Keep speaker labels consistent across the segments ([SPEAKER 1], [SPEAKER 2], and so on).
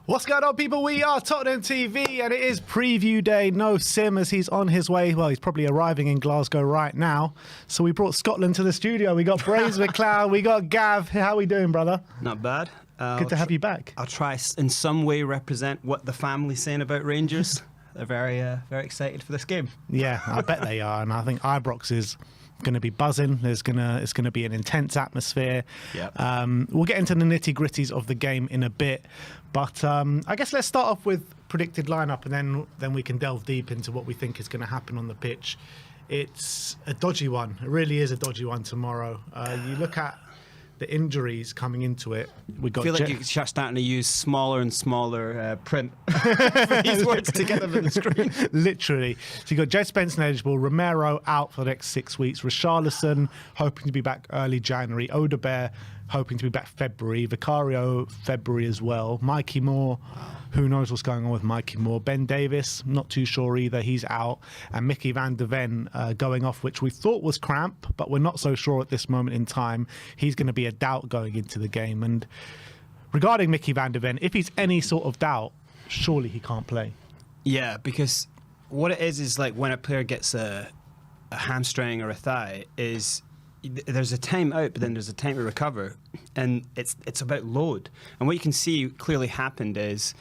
[SPEAKER 1] What's going on, people? We are Tottenham TV, and it is preview day. No Sim, as he's on his way. Well, he's probably arriving in Glasgow right now. So we brought Scotland to the studio. We got Braze McLeod, we got Gav. How are we doing, brother?
[SPEAKER 2] Not bad.
[SPEAKER 1] Good to have you back.
[SPEAKER 2] I'll try in some way represent what the family's saying about Rangers. They're very excited for this game.
[SPEAKER 1] Yeah, I bet they are, and I think Ibrox is going to be buzzing. It's going to be an intense atmosphere.
[SPEAKER 2] Yep.
[SPEAKER 1] We'll get into the nitty-gritties of the game in a bit, but I guess let's start off with predicted lineup, and then we can delve deep into what we think is going to happen on the pitch. It's a dodgy one. It really is a dodgy one tomorrow. You look at the injuries coming into it. We got.
[SPEAKER 2] I feel like you're starting to use smaller and smaller print for these words to get them on the screen.
[SPEAKER 1] Literally. So you got Jed Spence eligible, Romero out for the next 6 weeks, Richarlison hoping to be back early January, Odebear hoping to be back February, Vicario February as well, Mikey Moore, who knows what's going on with Mikey Moore, Ben Davis, not too sure either, he's out, and Mickey van der Ven going off, which we thought was cramp, but we're not so sure at this moment in time. He's going to be a doubt going into the game. And regarding Mickey van der Ven, if he's any sort of doubt, surely he can't play.
[SPEAKER 2] Yeah, because what it is like when a player gets a hamstring or a thigh, is there's a time out, but then there's a time to recover, and it's about load. And what you can see clearly happened is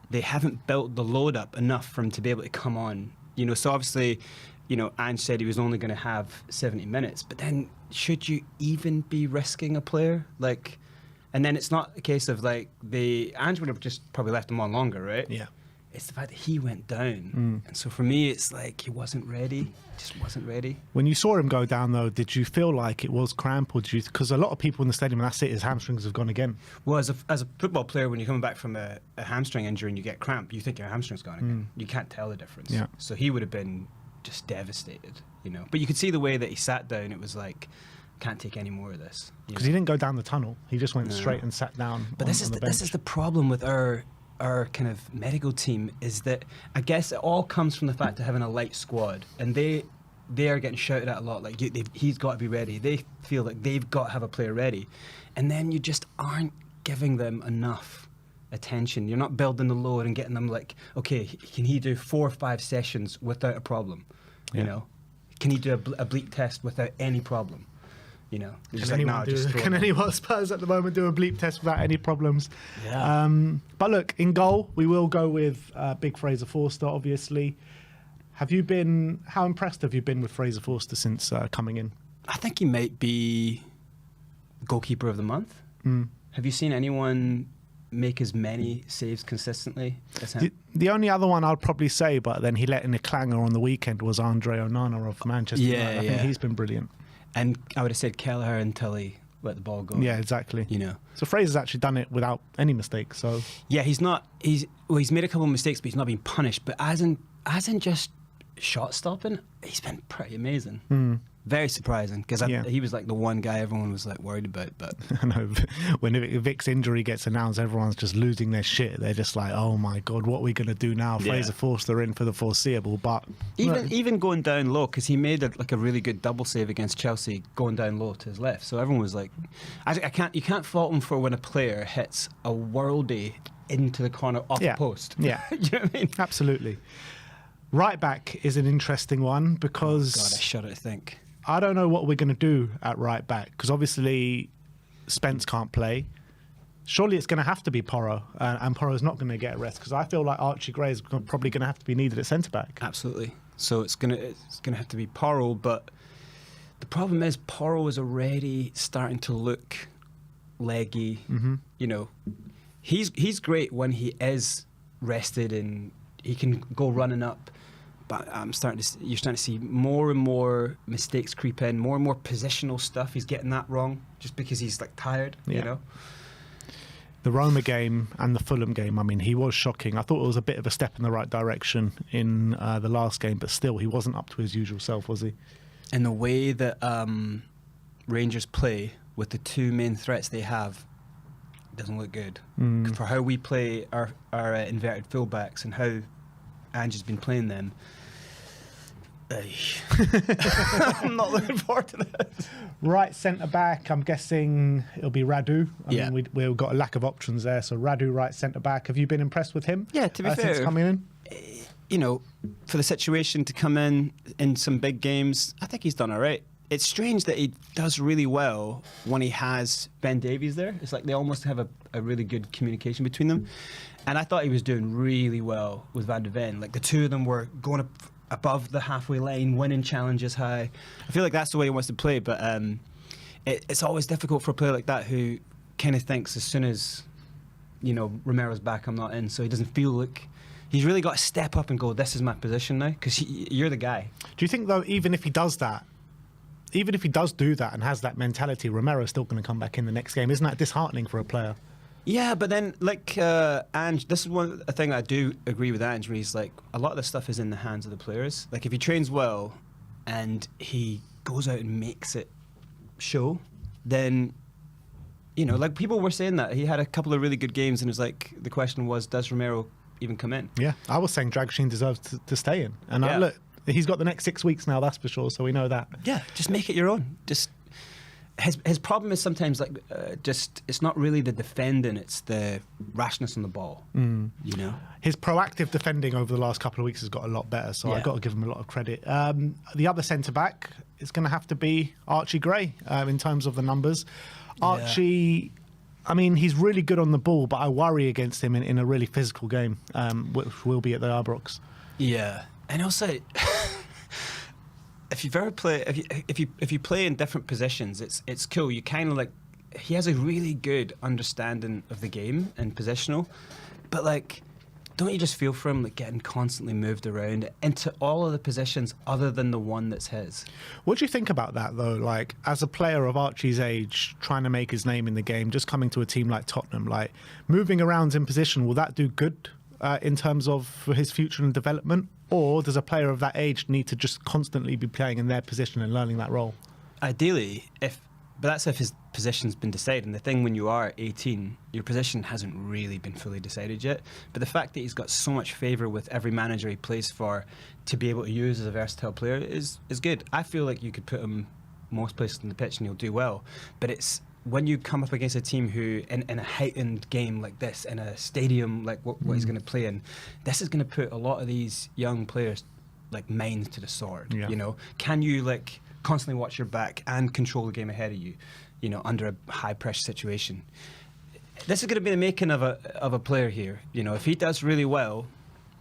[SPEAKER 2] they haven't built the load up enough for him to be able to come on. So obviously, Ange said he was only going to have 70 minutes, but then should you even be risking a player like? And then it's not a case of like Ange would have just probably left him on longer, right?
[SPEAKER 1] Yeah.
[SPEAKER 2] It's the fact that he went down. And so for me, it's like he wasn't ready, just wasn't ready.
[SPEAKER 1] When you saw him go down, though, did you feel like it was cramp, or because a lot of people in the stadium, that's it, his hamstrings have gone again?
[SPEAKER 2] Well, as a football player, when you're coming back from a hamstring injury and you get cramp, you think your hamstring's gone again. You can't tell the difference.
[SPEAKER 1] Yeah.
[SPEAKER 2] So he would have been just devastated, But you could see the way that he sat down. It was like, can't take any more of this.
[SPEAKER 1] Because he didn't go down the tunnel. He just went straight and sat down.
[SPEAKER 2] But this is the problem with our kind of medical team, is that I guess it all comes from the fact of having a light squad, and they are getting shouted at a lot, like he's got to be ready. They feel like they've got to have a player ready, and then you just aren't giving them enough attention. You're not building the load and getting them like, okay, can he do 4 or 5 sessions without a problem? Can he do a bleep test without any problem?
[SPEAKER 1] Can anyone Spurs at the moment do a bleep test without any problems?
[SPEAKER 2] Yeah.
[SPEAKER 1] But look, in goal, we will go with big Fraser Forster, obviously. How impressed have you been with Fraser Forster since coming in?
[SPEAKER 2] I think he might be goalkeeper of the month. Have you seen anyone make as many saves consistently as him?
[SPEAKER 1] The only other one I'd probably say, but then he let in a clanger on the weekend, was Andre Onana of Manchester United. I think he's been brilliant.
[SPEAKER 2] And I would have said Kelleher until he let the ball go.
[SPEAKER 1] Yeah, exactly. So Fraser's actually done it without any mistakes. So
[SPEAKER 2] yeah, he's made a couple of mistakes, but he's not been punished. But as in just shot stopping, he's been pretty amazing. Very surprising, because he was like the one guy everyone was like worried about. But
[SPEAKER 1] I know when Vic's injury gets announced, everyone's just losing their shit. They're just like, oh my god, what are we going to do now?
[SPEAKER 2] Yeah.
[SPEAKER 1] Fraser Forster in for the foreseeable. But
[SPEAKER 2] even going down low, because he made a really good double save against Chelsea, going down low to his left. So everyone was like, you can't fault him for when a player hits a worldie into the corner off the post.
[SPEAKER 1] Yeah,
[SPEAKER 2] you know what I mean?
[SPEAKER 1] Absolutely. Right back is an interesting one, because
[SPEAKER 2] God, I shudder to think.
[SPEAKER 1] I don't know what we're going to do at right back, because obviously Spence can't play. Surely it's going to have to be Porro, and Porro's not going to get a rest, because I feel like Archie Gray is probably going to have to be needed at centre back.
[SPEAKER 2] Absolutely. So it's going to have to be Porro, but the problem is Porro is already starting to look leggy. He's great when he is rested and he can go running up. But you're starting to see more and more mistakes creep in, more and more positional stuff. He's getting that wrong just because he's like tired,
[SPEAKER 1] The Roma game and the Fulham game, I mean, he was shocking. I thought it was a bit of a step in the right direction in the last game, but still, he wasn't up to his usual self, was he?
[SPEAKER 2] And the way that Rangers play with the two main threats they have doesn't look good. For how we play our inverted fullbacks and how Ange has been playing them, I'm not looking forward to this.
[SPEAKER 1] Right centre back, I'm guessing it'll be Radu. I
[SPEAKER 2] Yeah.
[SPEAKER 1] mean, we've got a lack of options there. So Radu, right centre back. Have you been impressed with him?
[SPEAKER 2] Yeah, to be
[SPEAKER 1] since
[SPEAKER 2] fair,
[SPEAKER 1] coming in?
[SPEAKER 2] You know, for the situation to come in some big games, I think he's done all right. It's strange that he does really well when he has Ben Davies there. It's like they almost have a really good communication between them. And I thought he was doing really well with Van de Ven. Like the two of them were going up above the halfway line, winning challenges high. I feel like that's the way he wants to play, but it's always difficult for a player like that who kind of thinks as soon as, you know, Romero's back, I'm not in. So he doesn't feel like... He's really got to step up and go, this is my position now, because you're the guy.
[SPEAKER 1] Do you think, though, even if he does that, even if he does do that and has that mentality, Romero's still going to come back in the next game? Isn't that disheartening for a player?
[SPEAKER 2] Yeah, but then, like, Ange, this is one thing I do agree with Ange, where he's like, a lot of this stuff is in the hands of the players. Like, if he trains well and he goes out and makes it show, then, you know, like, people were saying that. He had a couple of really good games, and it was like, the question was, does Romero even come in?
[SPEAKER 1] Yeah, I was saying Dragoshin deserves to stay in. And look, he's got the next 6 weeks now, that's for sure, so we know that.
[SPEAKER 2] Yeah, just make it your own. Just... His problem is sometimes like just it's not really the defending, it's the rashness on the ball. You know,
[SPEAKER 1] his proactive defending over the last couple of weeks has got a lot better, so I've got to give him a lot of credit. The other centre back is going to have to be Archie Gray in terms of the numbers. Archie, I mean, he's really good on the ball, but I worry against him in a really physical game, which will be at the Ibrox.
[SPEAKER 2] Yeah, and also. If you've ever play, if you play in different positions, it's cool. You kind of like, he has a really good understanding of the game and positional, but like, don't you just feel for him like getting constantly moved around into all of the positions other than the one that's his?
[SPEAKER 1] What do you think about that though? Like, as a player of Archie's age, trying to make his name in the game, just coming to a team like Tottenham, like moving around in position, will that do good in terms of for his future and development? Or does a player of that age need to just constantly be playing in their position and learning that role?
[SPEAKER 2] Ideally, but that's if his position's been decided. And the thing when you are 18, your position hasn't really been fully decided yet. But the fact that he's got so much favour with every manager he plays for to be able to use as a versatile player is good. I feel like you could put him most places on the pitch and he'll do well. But it's when you come up against a team who, in a heightened game like this, in a stadium like what he's going to play in, this is going to put a lot of these young players like minds to the sword. You know, can you like constantly watch your back and control the game ahead of you? You know, under a high pressure situation. This is going to be the making of a player here. You know, if he does really well,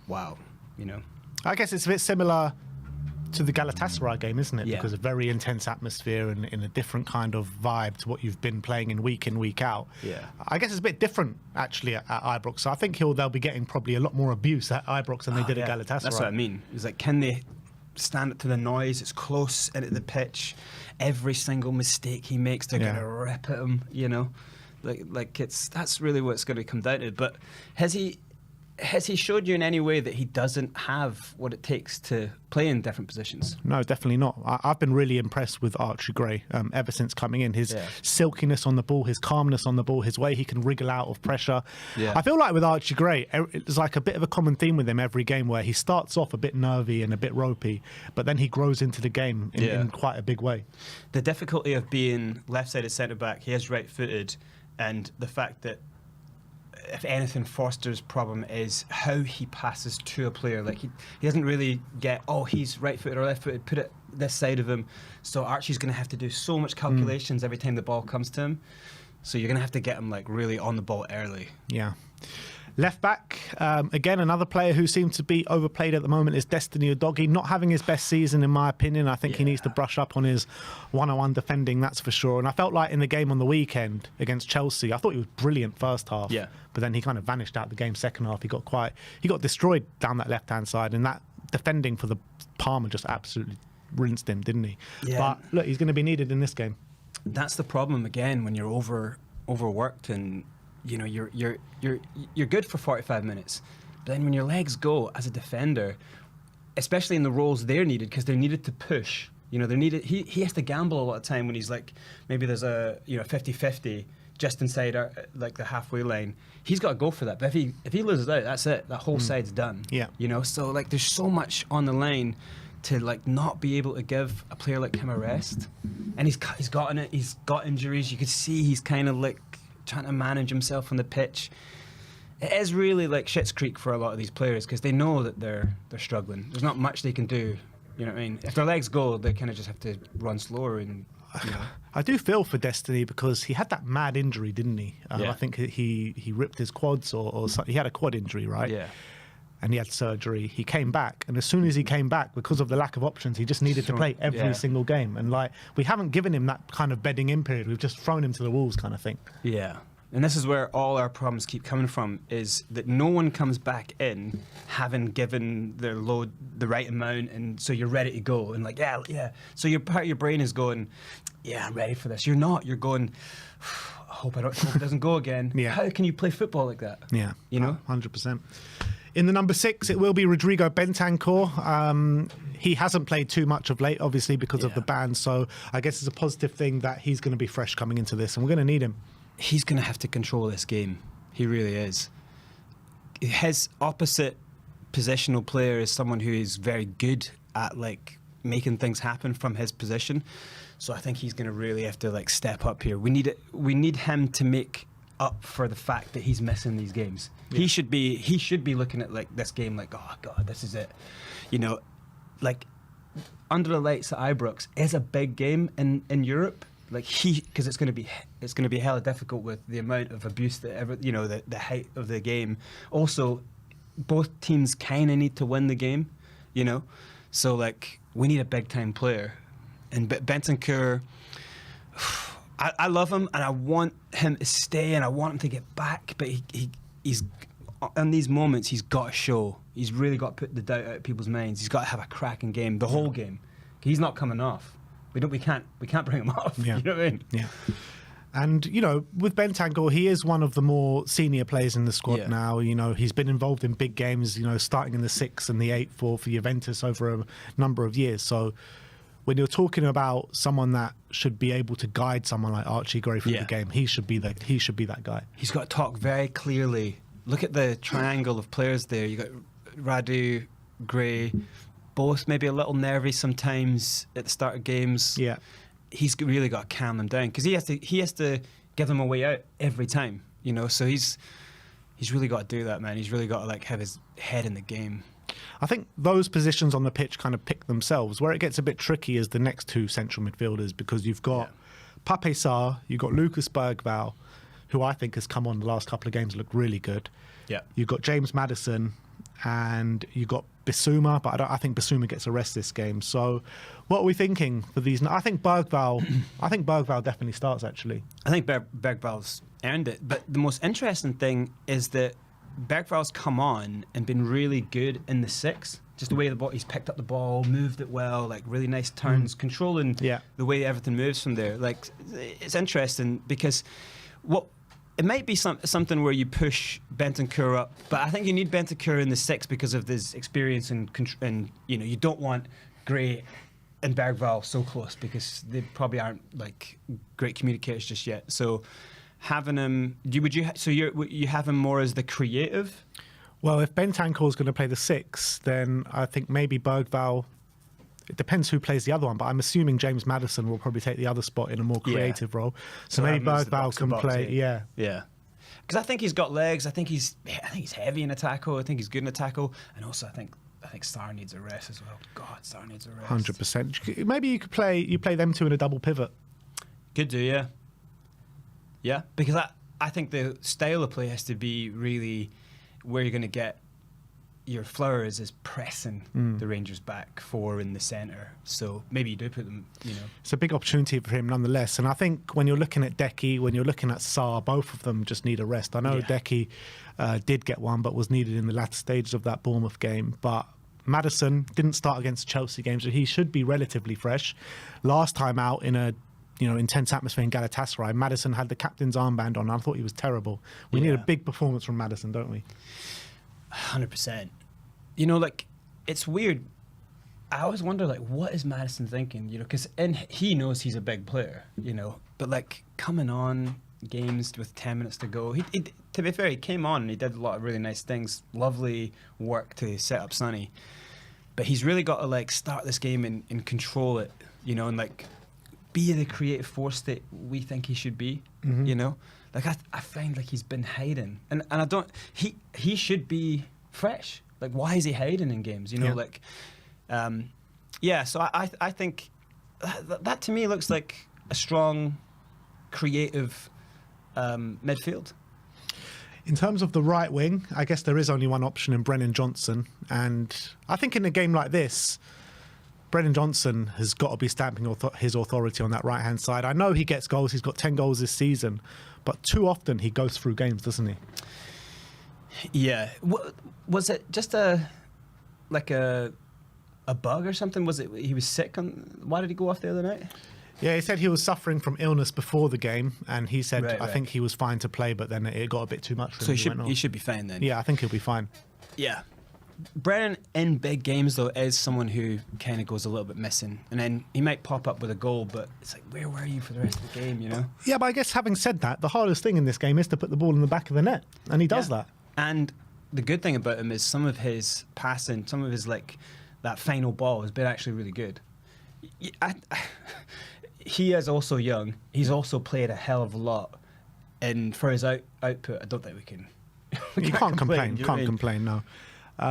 [SPEAKER 2] wow. You know,
[SPEAKER 1] I guess it's a bit similar to the Galatasaray game, isn't it?
[SPEAKER 2] Yeah.
[SPEAKER 1] Because a very intense atmosphere and in a different kind of vibe to what you've been playing in, week out.
[SPEAKER 2] Yeah.
[SPEAKER 1] I guess it's a bit different actually at Ibrox. So I think they'll be getting probably a lot more abuse at Ibrox than they did at Galatasaray.
[SPEAKER 2] That's what I mean. It's like, can they stand up to the noise? It's close into the pitch. Every single mistake he makes, they're going to rip at him. You know, like that's really what it's going to come down to. But has he showed you in any way that he doesn't have what it takes to play in different positions? No,
[SPEAKER 1] definitely not. I've been really impressed with Archie Gray ever since coming in. His silkiness on the ball, his calmness on the ball, his way he can wriggle out of pressure. Yeah. I feel like with Archie Gray, it's like a bit of a common theme with him every game where he starts off a bit nervy and a bit ropey, but then he grows into the game in quite a big way.
[SPEAKER 2] The difficulty of being left-sided centre-back, he is right-footed, and the fact that if anything, Foster's problem is how he passes to a player. Like he doesn't really get, he's right-footed or left-footed, put it this side of him. So Archie's going to have to do so much calculations every time the ball comes to him. So you're going to have to get him like really on the ball early.
[SPEAKER 1] Yeah. Left back, again, another player who seems to be overplayed at the moment is Destiny Udogie. Not having his best season, in my opinion. I think he needs to brush up on his one-on-one defending, that's for sure. And I felt like in the game on the weekend against Chelsea, I thought he was brilliant first half. Yeah. But then he kind of vanished out the game second half. He got destroyed down that left-hand side, and that defending for the Palmer just absolutely rinsed him, didn't he? Yeah. But look, he's going to be needed in this game.
[SPEAKER 2] That's the problem again when you're overworked and you know you're good for 45 minutes, but then when your legs go as a defender, especially in the roles they're needed because they're needed to push. You know, they're needed. He has to gamble a lot of time when he's like maybe there's a 50-50 just inside like the halfway line. He's got to go for that. But if he loses out, that's it. That whole side's done.
[SPEAKER 1] Yeah.
[SPEAKER 2] You know, so like there's so much on the line to like not be able to give a player like him a rest, and he's got injuries. You could see he's kind of like trying to manage himself on the pitch. It is really like shit's creek for a lot of these players because they know that they're struggling. There's not much they can do. You know what I mean? If their legs go, they kind of just have to run slower. And you know.
[SPEAKER 1] I do feel for Destiny because he had that mad injury, didn't he? I think he ripped his quads or he had a quad injury, right?
[SPEAKER 2] Yeah.
[SPEAKER 1] And he had surgery. He came back, and as soon as he came back, because of the lack of options, he just needed to play every single game. And like, we haven't given him that kind of bedding in period. We've just thrown him to the wolves, kind of thing.
[SPEAKER 2] Yeah. And this is where all our problems keep coming from, is that no one comes back in having given their load the right amount, and so you're ready to go. And like, yeah. So your part of your brain is going, yeah, I'm ready for this. You're not. You're going, I hope it doesn't go again.
[SPEAKER 1] Yeah.
[SPEAKER 2] How can you play football like that?
[SPEAKER 1] Yeah.
[SPEAKER 2] You know?
[SPEAKER 1] 100%. In the number 6, it will be Rodrigo Bentancur. He hasn't played too much of late, obviously, because of the ban. So I guess it's a positive thing that he's going to be fresh coming into this, and we're going to need him.
[SPEAKER 2] He's going to have to control this game. He really is. His opposite positional player is someone who is very good at like making things happen from his position. So I think he's going to really have to like step up here. We need him to make up for the fact that he's missing these games. Yeah. He should be looking at like this game like, oh God, this is it. You know, like Under the Lights at Ibrox is a big game in Europe. Like because it's going to be hella difficult with the amount of abuse that the height of the game. Also, both teams kind of need to win the game, you know. So like we need a big time player, and Bentancur. I love him and I want him to stay and I want him to get back, but he's in these moments he's got to show. He's really got to put the doubt out of people's minds. He's got to have a cracking game, the whole game. He's not coming off. We can't bring him off.
[SPEAKER 1] Yeah.
[SPEAKER 2] You know what I mean?
[SPEAKER 1] Yeah. And, you know, with Bentancur, he is one of the more senior players in the squad now. You know, he's been involved in big games, you know, starting in the 6th and the 8th for Juventus over a number of years. So when you're talking about someone that should be able to guide someone like Archie Gray through the game, he should be that guy.
[SPEAKER 2] He's got to talk very clearly. Look at the triangle of players there. You got Radu, Gray, both maybe a little nervy sometimes at the start of games.
[SPEAKER 1] Yeah.
[SPEAKER 2] He's really got to calm them down because he has to give them a way out every time, you know. So he's really got to do that, man. He's really got to like have his head in the game.
[SPEAKER 1] I think those positions on the pitch kind of pick themselves. Where it gets a bit tricky is the next two central midfielders, because you've got Pape Sarr, you've got Lucas Bergvall, who I think has come on the last couple of games, looked really good. Yeah. You've got James Maddison, and you've got Bissouma, but I think Bissouma gets a rest this game. So what are we thinking for these? I think Bergvall definitely starts, actually.
[SPEAKER 2] I think Bergvall's earned it. But the most interesting thing is that Bergvall's come on and been really good in the 6. Just the way he's picked up the ball, moved it well, like really nice turns, controlling the way everything moves from there. Like, it's interesting because it might be something where you push Bentancur up, but I think you need Bentancur in the 6 because of his experience and you know, you don't want Gray and Bergvall so close because they probably aren't like great communicators just yet. So having him, you have him more as the creative?
[SPEAKER 1] Well, if Bentancur is going to play the 6, then I think maybe Bergvall. It depends who plays the other one, but I'm assuming James Maddison will probably take the other spot in a more creative role. So maybe Bergvall can play. Yeah.
[SPEAKER 2] Because I think he's got legs. I think he's heavy in a tackle. I think he's good in a tackle, and also I think Sarr needs a rest as well. God, Sarr needs a rest.
[SPEAKER 1] 100%. Maybe you play them two in a double pivot.
[SPEAKER 2] Could do, yeah. Because I think the style of play has to be really where you're going to get your flowers is pressing the Rangers back 4 in the centre. So maybe you do put them, you know.
[SPEAKER 1] It's a big opportunity for him nonetheless. And I think when you're looking at Decky, when you're looking at Sarr, both of them just need a rest. I know Decky did get one, but was needed in the latter stages of that Bournemouth game. But Maddison didn't start against the Chelsea game, so he should be relatively fresh. Last time out in a intense atmosphere in Galatasaray, Maddison had the captain's armband on. I thought he was terrible. We need a big performance from Maddison, don't we?
[SPEAKER 2] 100%. You know, like, it's weird. I always wonder, like, what is Maddison thinking? You know, because he knows he's a big player, you know, but like coming on games with 10 minutes to go, he to be fair, he came on and he did a lot of really nice things, lovely work to set up Sonny. but he's really got to like start this game and control it, you know, and like be the creative force that we think he should be, you know. Like I find like he's been hiding, and I don't. He should be fresh. Like, why is he hiding in games? You know, like, So I think that to me looks like a strong, creative midfield.
[SPEAKER 1] In terms of the right wing, I guess there is only one option in Brennan Johnson, and I think in a game like this, Brennan Johnson has got to be stamping his authority on that right-hand side. I know he gets goals. He's got 10 goals this season, but too often he goes through games, doesn't he?
[SPEAKER 2] Yeah. Was it just a bug or something? Was it he was sick? Why did he go off the other night?
[SPEAKER 1] Yeah, he said he was suffering from illness before the game, and he said I think he was fine to play, but then it got a bit too much for him.
[SPEAKER 2] So he should be fine then.
[SPEAKER 1] Yeah, I think he'll be fine.
[SPEAKER 2] Yeah. Brennan in big games though is someone who kind of goes a little bit missing, and then he might pop up with a goal, but it's like, where were you for the rest of the game, you know?
[SPEAKER 1] Yeah, but I guess having said that, the hardest thing in this game is to put the ball in the back of the net, and he does that. And
[SPEAKER 2] the good thing about him is some of his passing, some of his like that final ball has been actually really good. He is also young. He's also played a hell of a lot, and for his output, I don't think we can.
[SPEAKER 1] You can't complain. Can't complain. No.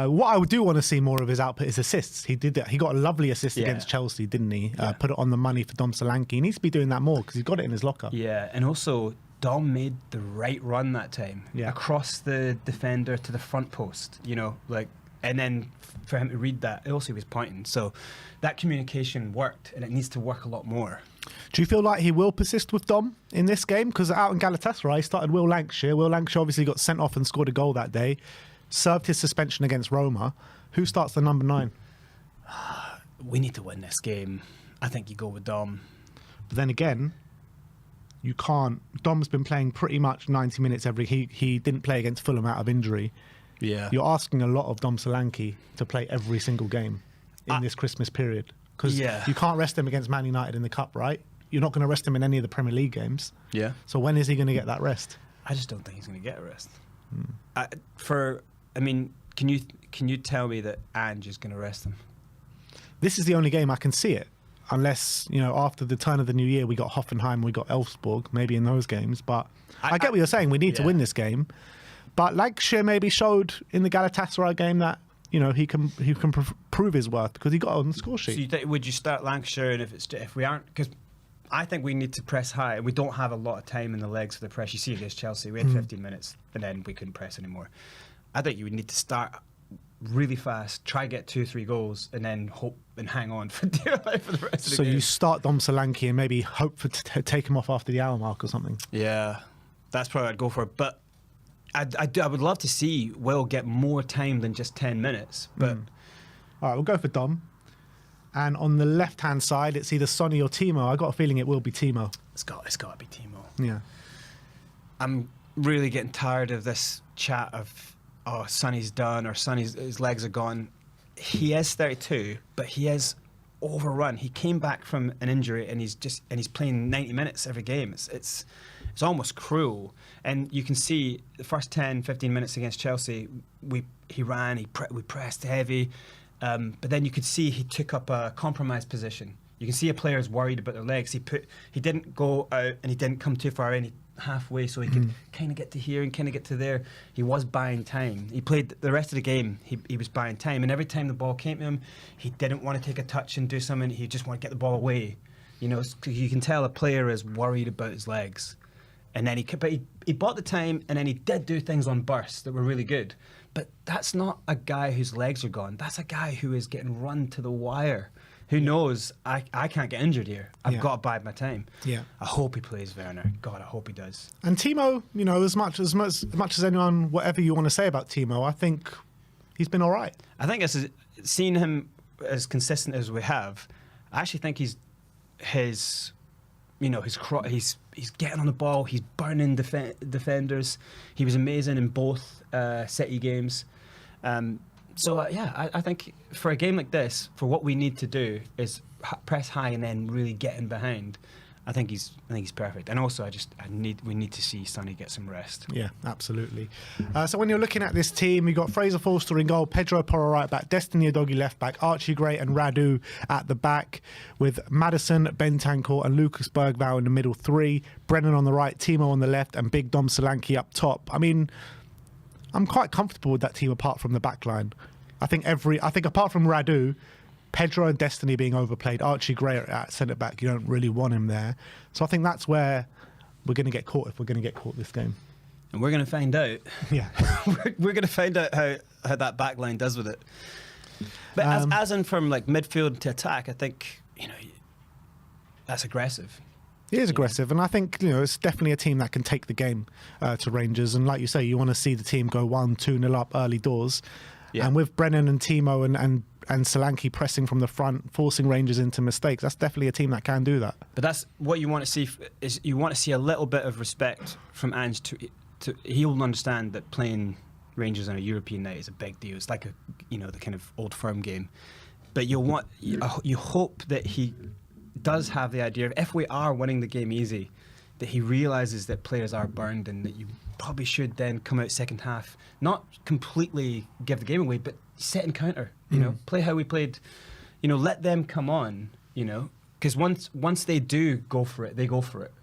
[SPEAKER 1] What I do want to see more of his output is assists. He did that. He got a lovely assist against Chelsea, didn't he? Put it on the money for Dom Solanke. He needs to be doing that more because he's got it in his locker.
[SPEAKER 2] Yeah, and also Dom made the right run that time across the defender to the front post. You know, like, and then for him to read that, also he was pointing. So that communication worked, and it needs to work a lot more.
[SPEAKER 1] Do you feel like he will persist with Dom in this game? Because out in Galatasaray, he started Will Lancashire. Will Lancashire obviously got sent off and scored a goal that day. Served his suspension against Roma. Who starts the number 9?
[SPEAKER 2] We need to win this game. I think you go with Dom.
[SPEAKER 1] But then again, you can't. Dom's been playing pretty much 90 minutes every. He didn't play against Fulham out of injury.
[SPEAKER 2] Yeah,
[SPEAKER 1] you're asking a lot of Dom Solanke to play every single game in this Christmas period. Because you can't rest him against Man United in the Cup, right? You're not going to rest him in any of the Premier League games.
[SPEAKER 2] Yeah.
[SPEAKER 1] So when is he going to get that rest?
[SPEAKER 2] I just don't think he's going to get a rest. Can you tell me that Ange is going to rest him?
[SPEAKER 1] This is the only game I can see it. Unless, you know, after the turn of the new year, we got Hoffenheim, we got Elfsborg, maybe in those games. But I get what you're saying. We need to win this game. But Lancashire maybe showed in the Galatasaray game that, you know, he can prove his worth because he got on the score sheet.
[SPEAKER 2] So would you start Lancashire, and if we aren't, because I think we need to press high, and we don't have a lot of time in the legs for the press. You see against Chelsea, we had 15 minutes, and then we couldn't press anymore. I think you would need to start really fast, try get 2-3 goals, and then hope and hang on for dear life for the rest of the game.
[SPEAKER 1] So you start Dom Solanke and maybe hope to take him off after the hour mark or something.
[SPEAKER 2] Yeah, that's probably what I'd go for. But I would love to see Will get more time than just 10 minutes. But
[SPEAKER 1] all right, we'll go for Dom. And on the left-hand side, it's either Sonny or Timo. I got a feeling it will be Timo.
[SPEAKER 2] It's got to be Timo.
[SPEAKER 1] Yeah.
[SPEAKER 2] I'm really getting tired of this chat of, oh, Sonny's done or his legs are gone. He is 32, but he is overrun. He came back from an injury and he's playing 90 minutes every game. It's almost cruel. And you can see the first 10, 15 minutes against Chelsea, he ran, we pressed heavy. But then you could see he took up a compromised position. You can see a player's worried about their legs. He didn't go out and he didn't come too far in halfway, so he could kind of get to here and kind of get to there. He was buying time. He played the rest of the game. He was buying time, and every time the ball came to him, he didn't want to take a touch and do something. He just wanted to get the ball away. You know, you can tell a player is worried about his legs. And then he bought the time, and then he did do things on bursts that were really good. But that's not a guy whose legs are gone. That's a guy who is getting run to the wire. Who knows? I can't get injured here. I've got to bide my time.
[SPEAKER 1] Yeah.
[SPEAKER 2] I hope he plays Werner. God, I hope he does.
[SPEAKER 1] And Timo, you know, as much as anyone, whatever you want to say about Timo, I think he's been all right.
[SPEAKER 2] I think seeing him as consistent as we have, I actually think he's getting on the ball. He's burning defenders. He was amazing in both City games. I think for a game like this, for what we need to do is press high and then really get in behind. I think he's perfect. And also, we need to see Sonny get some rest.
[SPEAKER 1] Yeah, absolutely. So when you're looking at this team, you've got Fraser Forster in goal, Pedro Porro right back, Destiny Udogie left back, Archie Gray and Radu at the back, with Maddison, Bentancur and Lucas Bergvall in the middle three, Brennan on the right, Timo on the left, and Big Dom Solanke up top. I mean, I'm quite comfortable with that team apart from the back line. I think apart from Radu, Pedro and Destiny being overplayed, Archie Gray at centre-back, you don't really want him there. So I think that's where we're going to get caught if we're going to get caught this game.
[SPEAKER 2] And we're going to find out.
[SPEAKER 1] Yeah.
[SPEAKER 2] we're going to find out how that back line does with it. But as in from like midfield to attack, I think, that's aggressive.
[SPEAKER 1] It is aggressive, and I think it's definitely a team that can take the game to Rangers. And like you say, you want to see the team go 1-2-0 up early doors. Yeah. And with Brennan and Timo and Solanke pressing from the front, forcing Rangers into mistakes, that's definitely a team that can do that.
[SPEAKER 2] But that's what you want to see. Is you want to see a little bit of respect from Ange. He'll understand that playing Rangers on a European night is a big deal. It's like the kind of Old Firm game. But you hope that he does have the idea of, if we are winning the game easy, that he realises that players are burned and that you probably should then come out second half, not completely give the game away, but set and counter. Play how we played. Let them come on. Because once they do go for it, they go for it.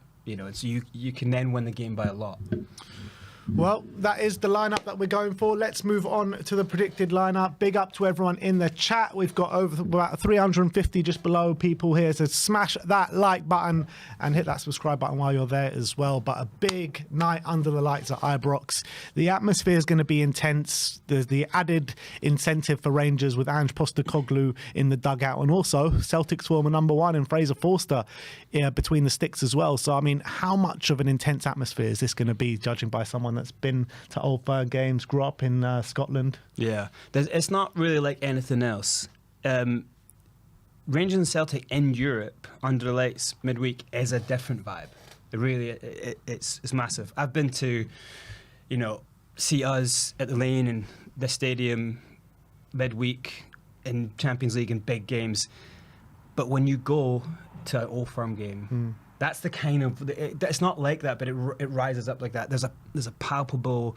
[SPEAKER 2] So you can then win the game by a lot.
[SPEAKER 1] Well, that is the lineup that we're going for. Let's move on to the predicted lineup. Big up to everyone in the chat. We've got over about 350 just below people here. So smash that like button and hit that subscribe button while you're there as well. But a big night under the lights at Ibrox. The atmosphere is going to be intense. There's the added incentive for Rangers with Ange Postecoglou in the dugout, and also Celtic's former number one in Fraser Forster between the sticks as well. So, I mean, how much of an intense atmosphere is this going to be, judging by someone that's been to Old Firm games, grew up in Scotland?
[SPEAKER 2] Yeah, it's not really like anything else. Rangers and Celtic in Europe under the lights midweek is a different vibe. It really, it's massive. I've been to, see us at the Lane and the stadium midweek in Champions League and big games. But when you go to an Old Firm game, that's the kind of, it's not like that, but it rises up like that. There's a palpable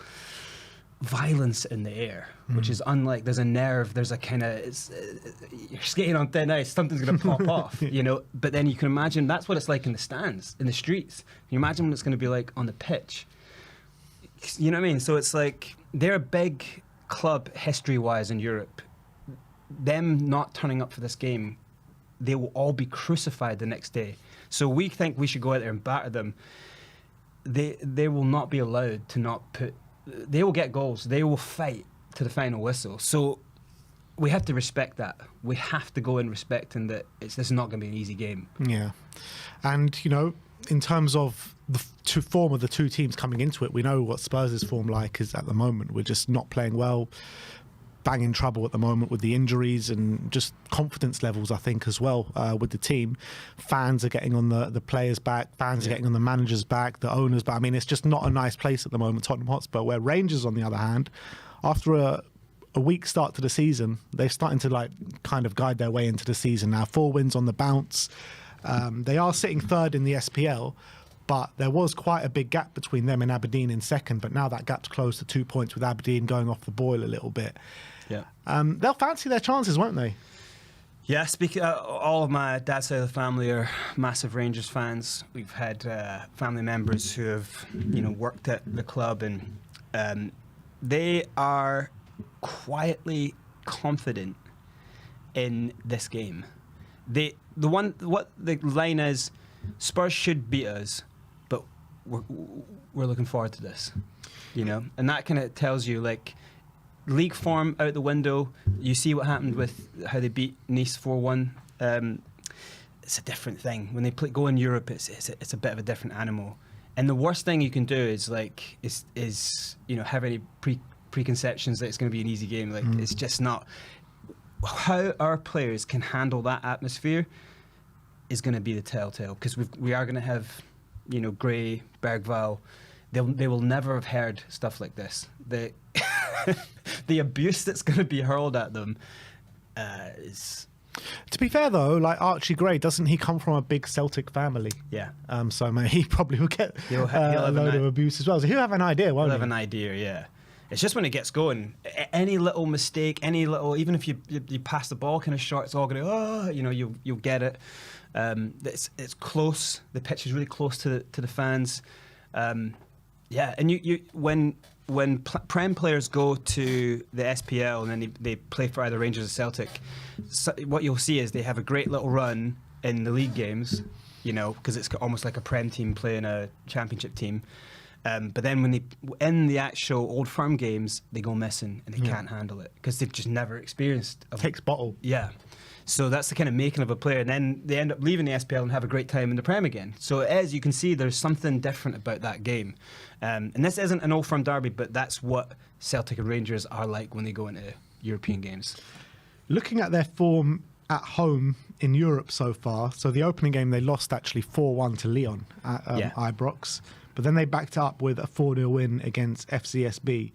[SPEAKER 2] violence in the air, which is unlike, there's a nerve, there's a kind of, you're skating on thin ice, something's going to pop off, But then you can imagine that's what it's like in the stands, in the streets. Can you imagine what it's going to be like on the pitch? You know what I mean? So it's like, they're a big club history-wise in Europe. Them not turning up for this game, they will all be crucified the next day. So we think we should go out there and batter them. They will not be allowed to not put... They will get goals. They will fight to the final whistle. So we have to respect that. We have to go in respecting that this is not going to be an easy game. Yeah.
[SPEAKER 1] And, in terms of the form of the two teams coming into it, we know what Spurs' form like is at the moment. We're just not playing well. Bang in trouble at the moment with the injuries and just confidence levels, I think, as well, with the team. Fans are getting on the players back, fans are getting on the managers back, the owners back. I mean, it's just not a nice place at the moment, Tottenham Hotspur, where Rangers, on the other hand, after a weak start to the season, they're starting to kind of guide their way into the season now. 4 wins on the bounce. They are sitting third in the SPL, but there was quite a big gap between them and Aberdeen in second, but now that gap's closed to 2 points with Aberdeen going off the boil a little bit.
[SPEAKER 2] Yeah,
[SPEAKER 1] they'll fancy their chances, won't they?
[SPEAKER 2] Yeah, all of my dad's side of the family are massive Rangers fans. We've had family members who have, worked at the club, and they are quietly confident in this game. What the line is, Spurs should beat us, but we're looking forward to this, and that kind of tells you league form out the window. You see what happened with how they beat Nice 4-1. It's a different thing when they go in Europe. It's a bit of a different animal, and the worst thing you can do is have any preconceptions that it's going to be an easy game. It's just not. How our players can handle that atmosphere is going to be the telltale, because we are going to have, Gray, Bergvall. They will never have heard stuff like this. The abuse that's going to be hurled at them is
[SPEAKER 1] To be fair though, like Archie Gray, doesn't he come from a big Celtic family?
[SPEAKER 2] Yeah.
[SPEAKER 1] So mate, he probably will get
[SPEAKER 2] He'll have
[SPEAKER 1] a load of abuse as well. So he'll have an idea, won't
[SPEAKER 2] He'll
[SPEAKER 1] he?
[SPEAKER 2] have an idea, yeah. It's just when it gets going, any little mistake, even if you pass the ball kind of short, it's all going to, you'll get it. It's close. The pitch is really close to the fans. Yeah, and you when Prem players go to the SPL and then they play for either Rangers or Celtic, what you'll see is they have a great little run in the league games, because it's almost like a Prem team playing a Championship team. But then when they in the actual Old Firm games, they go missing and they can't handle it because they've just never experienced.
[SPEAKER 1] Takes bottle.
[SPEAKER 2] Yeah. So that's the kind of making of a player, and then they end up leaving the SPL and have a great time in the Prem again. So as you can see, there's something different about that game. And this isn't an Old Firm derby, but that's what Celtic and Rangers are like when they go into European games.
[SPEAKER 1] Looking at their form at home in Europe so far, so the opening game they lost actually 4-1 to Lyon at Ibrox, but then they backed it up with a 4-0 win against FCSB.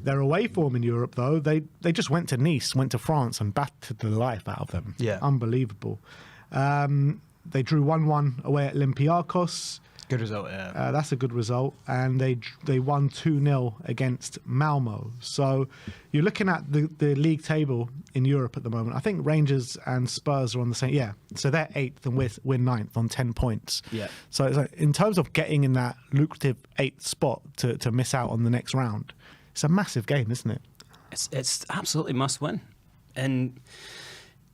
[SPEAKER 1] Their away form in Europe, though, they just went to Nice, went to France and battered the life out of them.
[SPEAKER 2] Yeah.
[SPEAKER 1] Unbelievable. They drew 1-1 away at Olympiacos.
[SPEAKER 2] Good result, yeah.
[SPEAKER 1] That's a good result. And they won 2-0 against Malmo. So you're looking at the league table in Europe at the moment. I think Rangers and Spurs are on the same. Yeah. So they're 8th and we're 9th on 10 points.
[SPEAKER 2] Yeah.
[SPEAKER 1] So it's like, in terms of getting in that lucrative 8th spot to miss out on the next round, it's a massive game, isn't it?
[SPEAKER 2] It's absolutely must win, and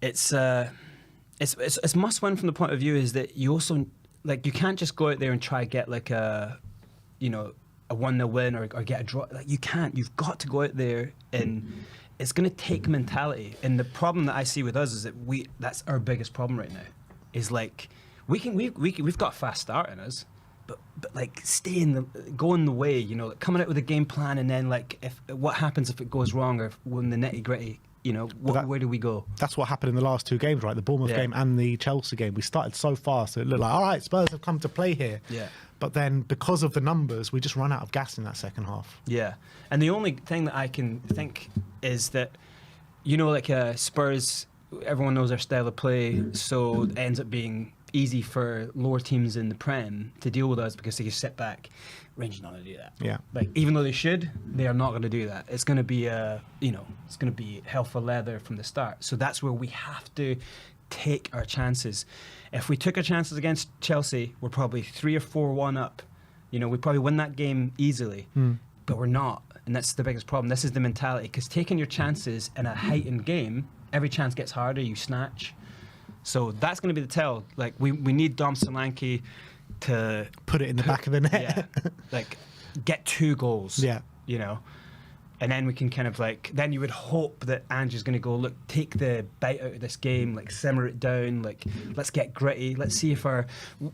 [SPEAKER 2] it's must win from the point of view is that you also you can't just go out there and try get like a 1-0 win or get a draw. Like you can't. You've got to go out there, and it's going to take mentality. And the problem that I see with us is that that's our biggest problem right now. Is like we've got a fast start in us. But like going the way, coming out with a game plan, and then what happens if it goes wrong, or when the nitty gritty, where do we go?
[SPEAKER 1] That's what happened in the last two games, right? The Bournemouth game and the Chelsea game. We started so fast, it looked like, all right, Spurs have come to play here.
[SPEAKER 2] Yeah.
[SPEAKER 1] But then because of the numbers, we just run out of gas in that second half.
[SPEAKER 2] Yeah. And the only thing that I can think is that, Spurs, everyone knows their style of play, so it ends up being easy for lower teams in the Prem to deal with us because they can sit back. Rangers not going to do that.
[SPEAKER 1] Yeah.
[SPEAKER 2] Even though they should, they are not going to do that. It's going to be it's going to be hell for leather from the start. So that's where we have to take our chances. If we took our chances against Chelsea, we're probably 3 or 4-1 up. We'd probably win that game easily, but we're not. And that's the biggest problem. This is the mentality, because taking your chances in a heightened game, every chance gets harder, you snatch. So that's going to be the tell. We need Dom Solanke to
[SPEAKER 1] put it in the back of the net.
[SPEAKER 2] Yeah, get 2 goals.
[SPEAKER 1] Yeah,
[SPEAKER 2] and then we can kind of then you would hope that Ange is going to go, look, take the bite out of this game, simmer it down, let's get gritty. Let's see if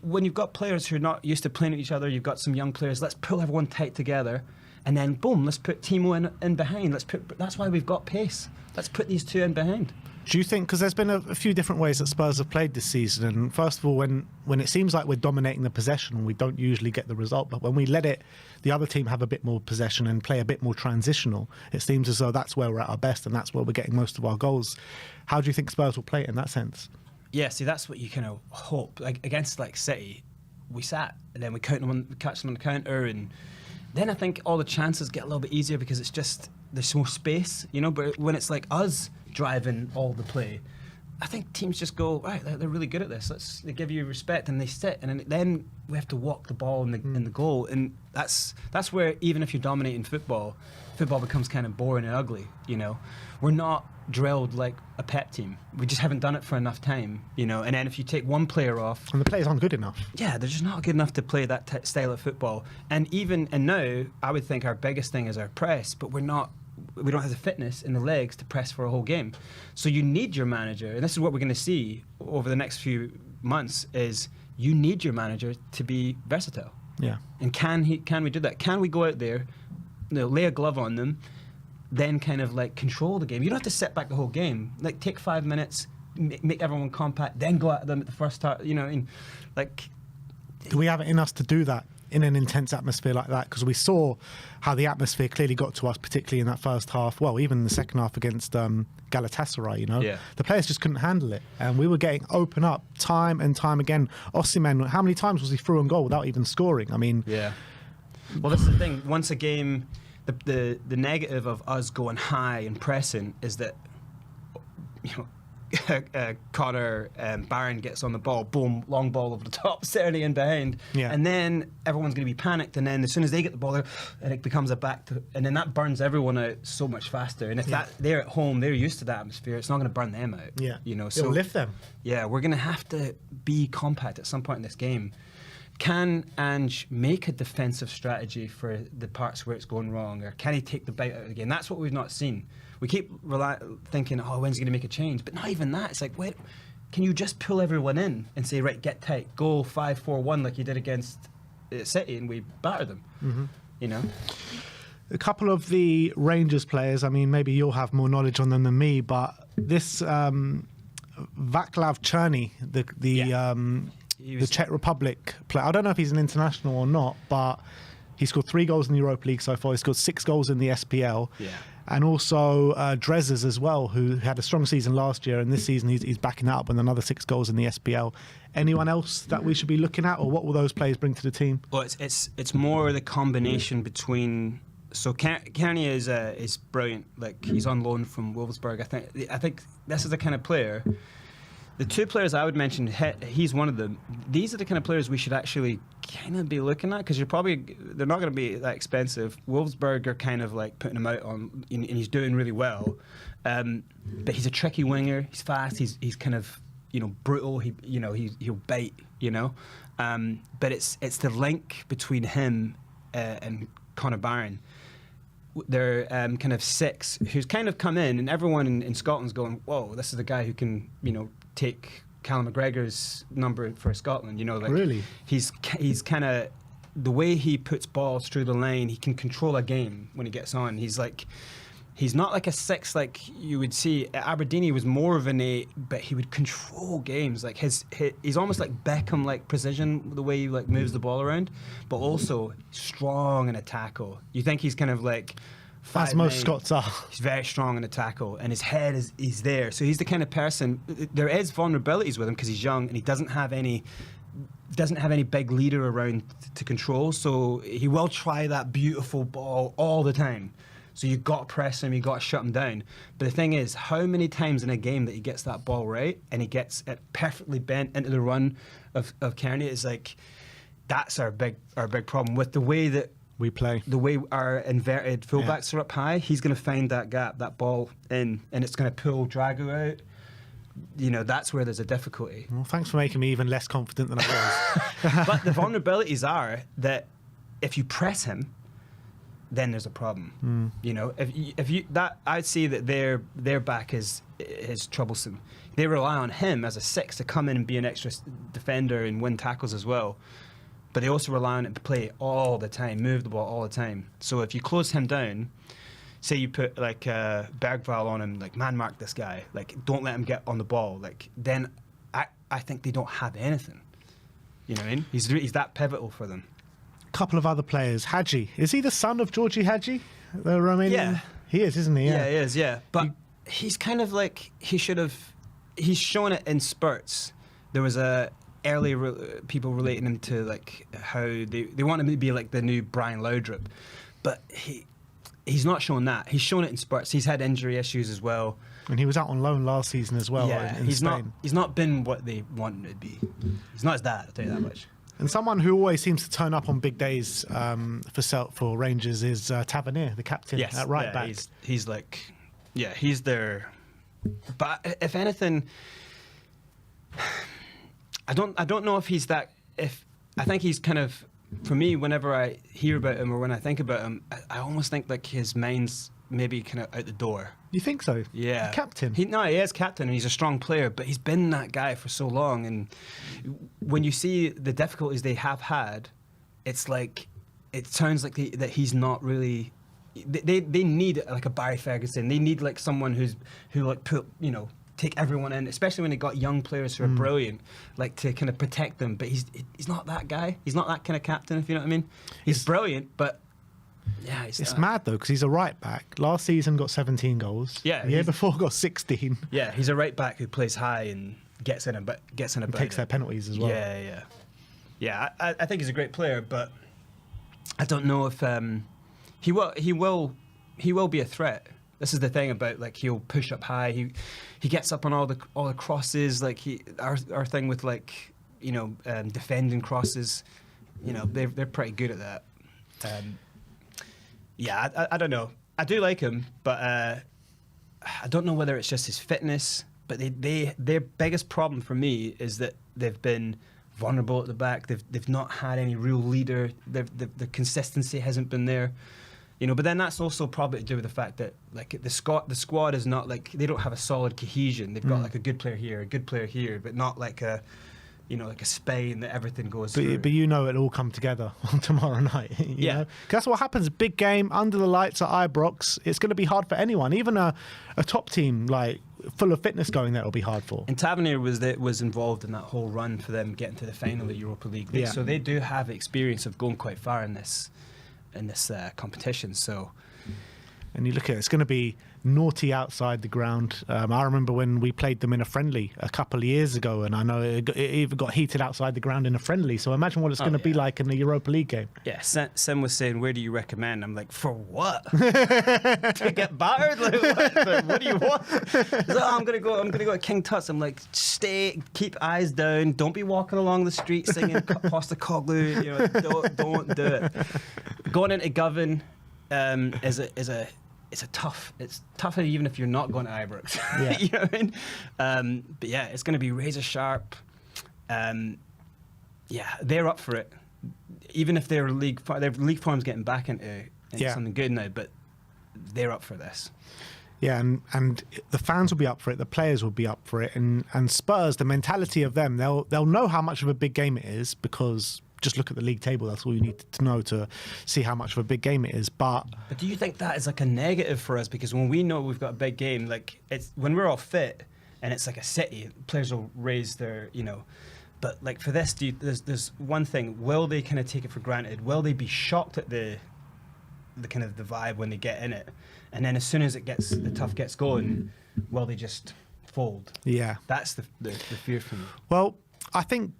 [SPEAKER 2] when you've got players who are not used to playing with each other, you've got some young players. Let's pull everyone tight together, and then boom, let's put Timo in behind. That's why we've got pace. Let's put these 2 in behind.
[SPEAKER 1] Do you think, because there's been a few different ways that Spurs have played this season, and first of all, when it seems like we're dominating the possession, we don't usually get the result, but when we let the other team have a bit more possession and play a bit more transitional, it seems as though that's where we're at our best and that's where we're getting most of our goals. How do you think Spurs will play it in that sense? Yeah,
[SPEAKER 2] see, that's what you kind of hope. Against City, we sat and then we catch them on the counter, and then I think all the chances get a little bit easier because it's just there's more space, but when it's us driving all the play, I think teams just go, right, they're really good at this. They give you respect and they sit, and then we have to walk the ball in the goal, and that's where, even if you're dominating football becomes kind of boring and ugly. We're not drilled like a Pep team. We just haven't done it for enough time. And then if you take one player off,
[SPEAKER 1] and the players aren't good enough.
[SPEAKER 2] Yeah, they're just not good enough to play that style of football. And now I would think our biggest thing is our press, but we don't have the fitness in the legs to press for a whole game. So you need your manager, and this is what we're going to see over the next few months, is you need your manager to be versatile.
[SPEAKER 1] Yeah.
[SPEAKER 2] And can we do that? Can we go out there, lay a glove on them, then kind of control the game? You don't have to sit back the whole game. Take 5 minutes, make everyone compact, then go at them at the first start,
[SPEAKER 1] do we have it in us to do that in an intense atmosphere like that, because we saw how the atmosphere clearly got to us, particularly in that first half. Well, even in the second half against Galatasaray, you know, the players just couldn't handle it, and we were getting open up time and time again. Osimhen, how many times was he through on goal without even scoring? I mean,
[SPEAKER 2] well, that's the thing. Once a game, the negative of us going high and pressing is that, you know, Connor Barron gets on the ball, boom, long ball over the top, Cerny in behind, and then everyone's going to be panicked, and then as soon as they get the ball, and it becomes a back to, and then that burns everyone out so much faster. And if they're at home, they're used to that atmosphere, it's not going to burn them out. You know, so
[SPEAKER 1] it'll lift them.
[SPEAKER 2] Yeah, we're going to have to be compact at some point in this game. Can Ange make a defensive strategy for the parts where it's going wrong, or can he take the bite out of the game? That's what we've not seen. We keep thinking, oh, when's he going to make a change? But not even that. It's like, wait, can you just pull everyone in and say, right, get tight, go 5-4-1 like you did against City, and we batter them? You know?
[SPEAKER 1] A couple of the Rangers players, I mean, maybe you'll have more knowledge on them than me, but this Vaclav Cherny, the Czech Republic player, I don't know if he's an international or not, but he scored 3 goals in the Europa League so far. He scored 6 goals in the SPL. And also Drezes as well, who had a strong season last year, and this season he's backing that up with another 6 goals in the SPL. Anyone else that we should be looking at, or what will those players bring to the team?
[SPEAKER 2] Well, it's more the combination between. So Kearney is brilliant. Like, he's on loan from Wolfsburg. I think this is the kind of player. The 2 players I would mention, he's one of them. These are the kind of players we should actually kind of be looking at, because they're not going to be that expensive. Wolfsburg are kind of like putting him out on, and he's doing really well. But he's a tricky winger. He's fast. He's kind of, you know, brutal. He'll bite. You know, but it's the link between him and Connor Barron. They're kind of 6 who's kind of come in, and everyone in Scotland's going, whoa, this is the guy who can, you know, take Callum McGregor's number for Scotland. You know, like,
[SPEAKER 1] really,
[SPEAKER 2] he's kind of, the way he puts balls through the line, he can control a game when he gets on. He's not like a 6 like you would see at Aberdeen. He was more of an 8, but he would control games. Like he's almost like Beckham, like precision, the way he like moves the ball around, but also strong in a tackle. You think he's kind of like,
[SPEAKER 1] as most Scots are.
[SPEAKER 2] He's very strong in a tackle, and his head is there. So he's the kind of person. There is vulnerabilities with him because he's young and he doesn't have any big leader around to control. So he will try that beautiful ball all the time. So you've got to press him, you've got to shut him down. But the thing is, how many times in a game that he gets that ball right and he gets it perfectly bent into the run of Kearney, is like, that's our big problem with the way that
[SPEAKER 1] we play.
[SPEAKER 2] The way our inverted fullbacks are up high, he's going to find that gap, that ball in, and it's going to pull Drago out. You know, that's where there's a difficulty.
[SPEAKER 1] Well, thanks for making me even less confident than I was.
[SPEAKER 2] But the vulnerabilities are that if you press him, then there's a problem. You know, if you that, I'd say that their back is troublesome. They rely on him as a 6 to come in and be an extra defender and win tackles as well. But they also rely on him to play all the time, move the ball all the time. So if you close him down, say you put like Bergvall on him, like, man mark this guy, like, don't let him get on the ball, like, then I think they don't have anything. You know what I mean? He's that pivotal for them.
[SPEAKER 1] Couple of other players. Hadji, is he the son of Georgi Hadji, the Romanian?
[SPEAKER 2] Yeah,
[SPEAKER 1] he is, isn't he?
[SPEAKER 2] Yeah, he is. Yeah, but he's kind of like, he's shown it in spurts. There was early people relating him to like how they want him to be like the new Brian Laudrup, but he's not shown that. He's shown it in spurts. He's had injury issues as well,
[SPEAKER 1] and he was out on loan last season as well.
[SPEAKER 2] Yeah,
[SPEAKER 1] in Spain.
[SPEAKER 2] He's not been what they want him to be. He's not his dad, I'll tell you that much.
[SPEAKER 1] And someone who always seems to turn up on big days for Rangers is Tavernier, the captain at right back.
[SPEAKER 2] He's like, yeah, he's there. But if anything, I don't know if he's that. I think he's kind of, for me, whenever I hear about him or when I think about him, I almost think like his mind's maybe kind of out the door.
[SPEAKER 1] You think so?
[SPEAKER 2] Yeah.
[SPEAKER 1] The captain?
[SPEAKER 2] He is captain, and he's a strong player, but he's been that guy for so long. And when you see the difficulties they have had, it's like, it sounds like that he's not really. They need like a Barry Ferguson. They need like someone who like put, you know, take everyone in, especially when they got young players who are brilliant, like to kind of protect them. But he's not that guy. He's not that kind of captain, if you know what I mean. He's brilliant, but yeah,
[SPEAKER 1] it's mad though because he's a right back. Last season got 17 goals.
[SPEAKER 2] Yeah,
[SPEAKER 1] the year before got 16.
[SPEAKER 2] Yeah, he's a right back who plays high and gets in a bit.
[SPEAKER 1] Takes their penalties as well.
[SPEAKER 2] Yeah. I think he's a great player, but I don't know if he will be a threat. This is the thing about, like, he'll push up high. He gets up on all the crosses. Like our thing with, like, you know, defending crosses. You know, they're pretty good at that. Yeah, I don't know. I do like him, but I don't know whether it's just his fitness. But their biggest problem for me is that they've been vulnerable at the back. They've not had any real leader. The consistency hasn't been there. You know, but then that's also probably to do with the fact that, like, the squad is not, like, they don't have a solid cohesion. They've got like a good player here, but not like a, you know, like a Spain that everything goes through.
[SPEAKER 1] But you know it'll all come together on tomorrow night. You know? 'Cause that's what happens. Big game under the lights at Ibrox. It's going to be hard for anyone, even a top team like full of fitness going there. It'll be hard for.
[SPEAKER 2] And Tavernier was involved in that whole run for them getting to the final of the Europa League. So they do have experience of going quite far in this competition. So,
[SPEAKER 1] and you look at it, it's going to be naughty outside the ground. I remember when we played them in a friendly a couple of years ago, and I know it even got heated outside the ground in a friendly. So imagine what it's going to be like in the Europa League game.
[SPEAKER 2] Yeah, Sim was saying, "Where do you recommend?" I'm like, "For what? To get battered? Like, what do you want?" He's like, "Oh, I'm gonna go to King Tut's." I'm like, "Stay, keep eyes down. Don't be walking along the street singing Postecoglou. You know, don't do it." Going into Govan it's tougher even if you're not going to Ibrox.
[SPEAKER 1] Yeah.
[SPEAKER 2] You know what I mean? But yeah, it's going to be razor sharp. Yeah, they're up for it. Even if their league form's getting back into something good now, but they're up for this.
[SPEAKER 1] Yeah, and the fans will be up for it, the players will be up for it, and Spurs, the mentality of them, they'll know how much of a big game it is, because just look at the league table. That's all you need to know to see how much of a big game it is. But
[SPEAKER 2] do you think that is like a negative for us? Because when we know we've got a big game, like it's when we're all fit and it's like a City, players will raise their, you know. But like for this, there's one thing. Will they kind of take it for granted? Will they be shocked at the kind of the vibe when they get in it? And then as soon as the tough gets going, will they just fold?
[SPEAKER 1] Yeah,
[SPEAKER 2] that's the fear for me.
[SPEAKER 1] Well, I think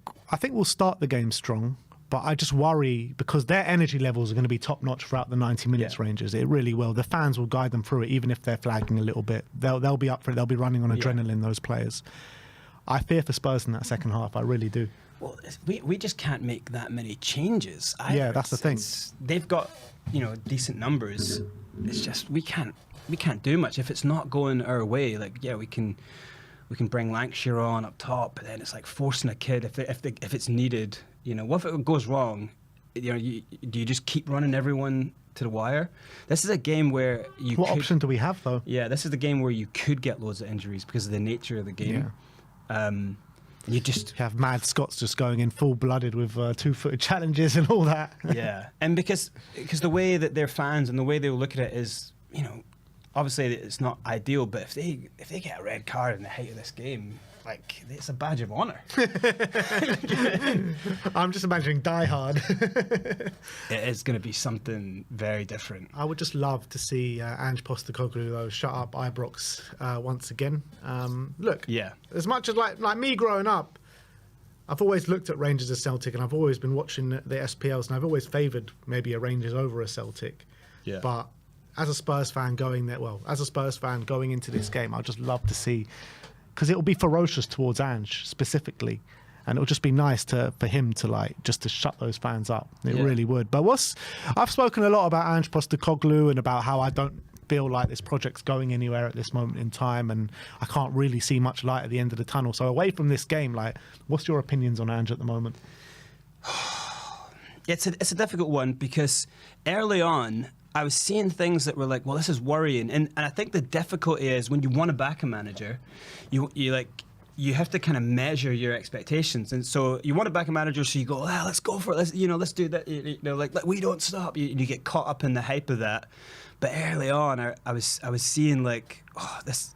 [SPEAKER 1] we'll start the game strong. But I just worry because their energy levels are going to be top notch throughout the 90 minutes, Rangers. It really will. The fans will guide them through it, even if they're flagging a little bit. They'll be up for it. They'll be running on adrenaline, those players. I fear for Spurs in that second half. I really do.
[SPEAKER 2] Well, we just can't make that many changes either.
[SPEAKER 1] Yeah, that's the thing.
[SPEAKER 2] They've got, you know, decent numbers. It's just we can't do much if it's not going our way. Like, yeah, we can bring Lancashire on up top, but then it's like forcing a kid if it's needed. You know, what if it goes wrong? You know, do you just keep running everyone to the wire? This is a game where
[SPEAKER 1] What option do we have, though?
[SPEAKER 2] Yeah, this is the game where you could get loads of injuries because of the nature of the game. Yeah. You just
[SPEAKER 1] have Mad Scots just going in full-blooded with 2-footed challenges and all that.
[SPEAKER 2] Yeah, and because the way that their fans and the way they will look at it is, you know, obviously it's not ideal, but if they get a red card in the height of this game, like, it's a badge of honour.
[SPEAKER 1] I'm just imagining Die Hard.
[SPEAKER 2] It is going to be something very different.
[SPEAKER 1] I would just love to see Ange Postecoglou, though, shut up Ibrox once again. Look, as much as like me growing up, I've always looked at Rangers as Celtic, and I've always been watching the SPLs, and I've always favoured maybe a Rangers over a Celtic. Yeah. But as a Spurs fan going into this game, I'd just love to see, because it will be ferocious towards Ange specifically, and it will just be nice for him to just to shut those fans up. It really would. But I've spoken a lot about Ange Postecoglou and about how I don't feel like this project's going anywhere at this moment in time, and I can't really see much light at the end of the tunnel. So away from this game, what's your opinions on Ange at the moment?
[SPEAKER 2] It's a difficult one, because early on I was seeing things that were like, well, this is worrying. And I think the difficulty is when you want to back a manager, you like, you have to kind of measure your expectations, and so you want to back a manager, so you go, let's go for it, let's do that, like we don't stop. You get caught up in the hype of that. But early on, I was seeing like,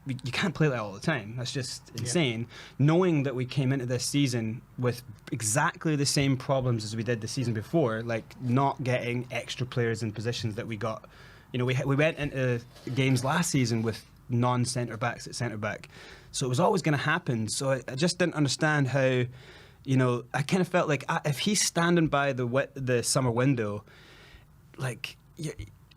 [SPEAKER 2] you can't play that all the time. That's just insane. Yeah. Knowing that we came into this season with exactly the same problems as we did the season before, like not getting extra players in positions that we got. We went into games last season with non-centre backs at centre back, so it was always going to happen. So I just didn't understand how, I kind of felt like if he's standing by the summer window, like.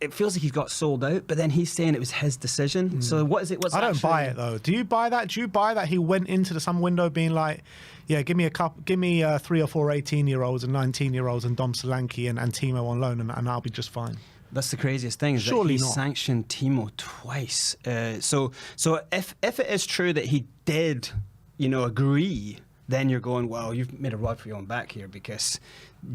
[SPEAKER 2] It feels like he's got sold out, but then he's saying it was his decision. So what is it?
[SPEAKER 1] I don't buy it though. Do you buy that? Do you buy that he went into the summer window being like, yeah, give me 3 or 4 18-year-olds and 19-year-olds and Dom Solanke and Timo on loan, and I'll be just fine.
[SPEAKER 2] That's the craziest thing. Is
[SPEAKER 1] Surely
[SPEAKER 2] that he
[SPEAKER 1] not.
[SPEAKER 2] sanctioned Timo twice. So if it is true that he did, agree, then you're going, well, you've made a rod for your own back here, because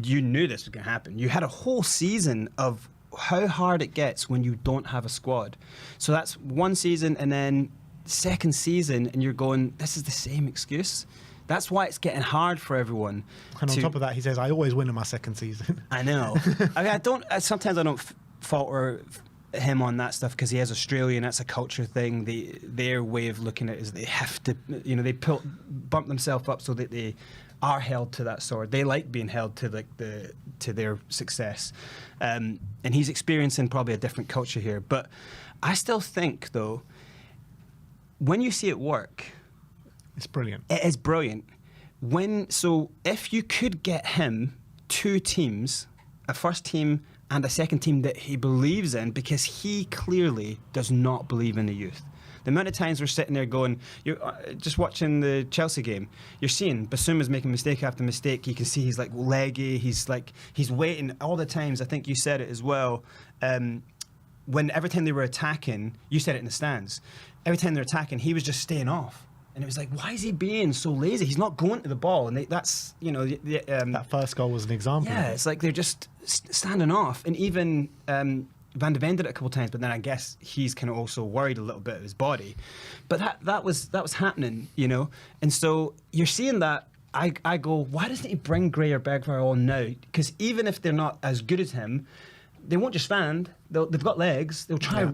[SPEAKER 2] you knew this was going to happen. You had a whole season of how hard it gets when you don't have a squad. So that's one season, and then second season, and you're going, this is the same excuse. That's why it's getting hard for everyone.
[SPEAKER 1] And on top of that, he says, I always win in my second season.
[SPEAKER 2] I know. Sometimes I don't falter him on that stuff, because he is Australian. That's a culture thing. Their way of looking at it is they have to, they bump themselves up so that they are held to that sword. They like being held to to their success, and he's experiencing probably a different culture here. But I still think, though, when you see it work,
[SPEAKER 1] it's brilliant.
[SPEAKER 2] It is brilliant. So if you could get him 2 teams, a first team and a second team that he believes in, because he clearly does not believe in the youth. The amount of times we're sitting there going, you're just watching the Chelsea game, you're seeing Bissouma's making mistake after mistake. You can see he's like leggy, he's waiting all the times. I think you said it as well. When every time they were attacking, you said it in the stands, every time they're attacking, he was just staying off. And it was like, why is he being so lazy? He's not going to the ball. And that's,
[SPEAKER 1] that first goal was an example.
[SPEAKER 2] Yeah, it's like they're just standing off. And even Van de Ven did it a couple of times, but then I guess he's kind of also worried a little bit of his body. But that was happening, And so you're seeing that. I go, why doesn't he bring Gray or Bergvall on now? Because even if they're not as good as him, they won't just stand. They've got legs. They'll try,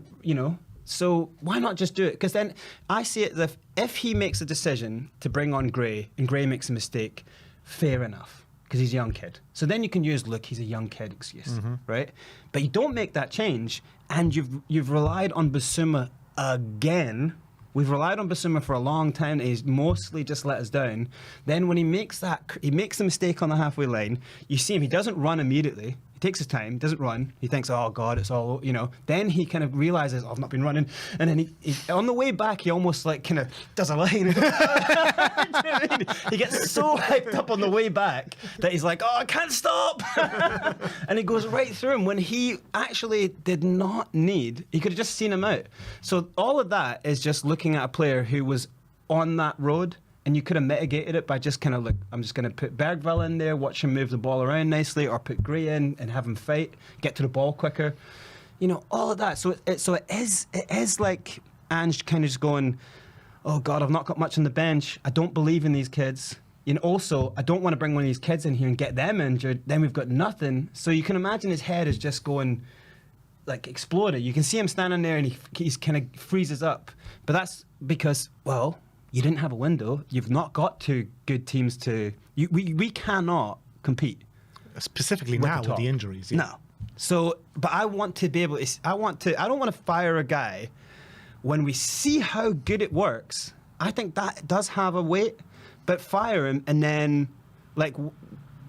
[SPEAKER 2] So why not just do it? Because then I see it that if he makes a decision to bring on Gray and Gray makes a mistake, fair enough, because he's a young kid. So then you can use, look, he's a young kid excuse, right? But you don't make that change, and you've relied on Bissouma again. We've relied on Bissouma for a long time, and he's mostly just let us down. Then when he makes a mistake on the halfway line, you see him, he doesn't run immediately. Takes his time, doesn't run. He thinks, oh God, it's all, Then he kind of realizes, I've not been running. And then he on the way back, he almost like kind of does a line. He gets so hyped up on the way back that he's like, oh, I can't stop. And he goes right through him when he actually did not need. He could have just seen him out. So all of that is just looking at a player who was on that road. And you could have mitigated it by just kind of like, I'm just going to put Bergvall in there, watch him move the ball around nicely, or put Gray in and have him fight, get to the ball quicker. All of that. So it is like Ange kind of just going, oh God, I've not got much on the bench. I don't believe in these kids. Also, I don't want to bring one of these kids in here and get them injured. Then we've got nothing. So you can imagine his head is just going, like, exploded. You can see him standing there and he's kind of freezes up. But that's because, well, you didn't have a window. You've not got 2 good teams to. We cannot compete.
[SPEAKER 1] Specifically now with the injuries. Yeah.
[SPEAKER 2] No. So, but I want to be able to. I don't want to fire a guy when we see how good it works. I think that does have a weight. But fire him, and then, like,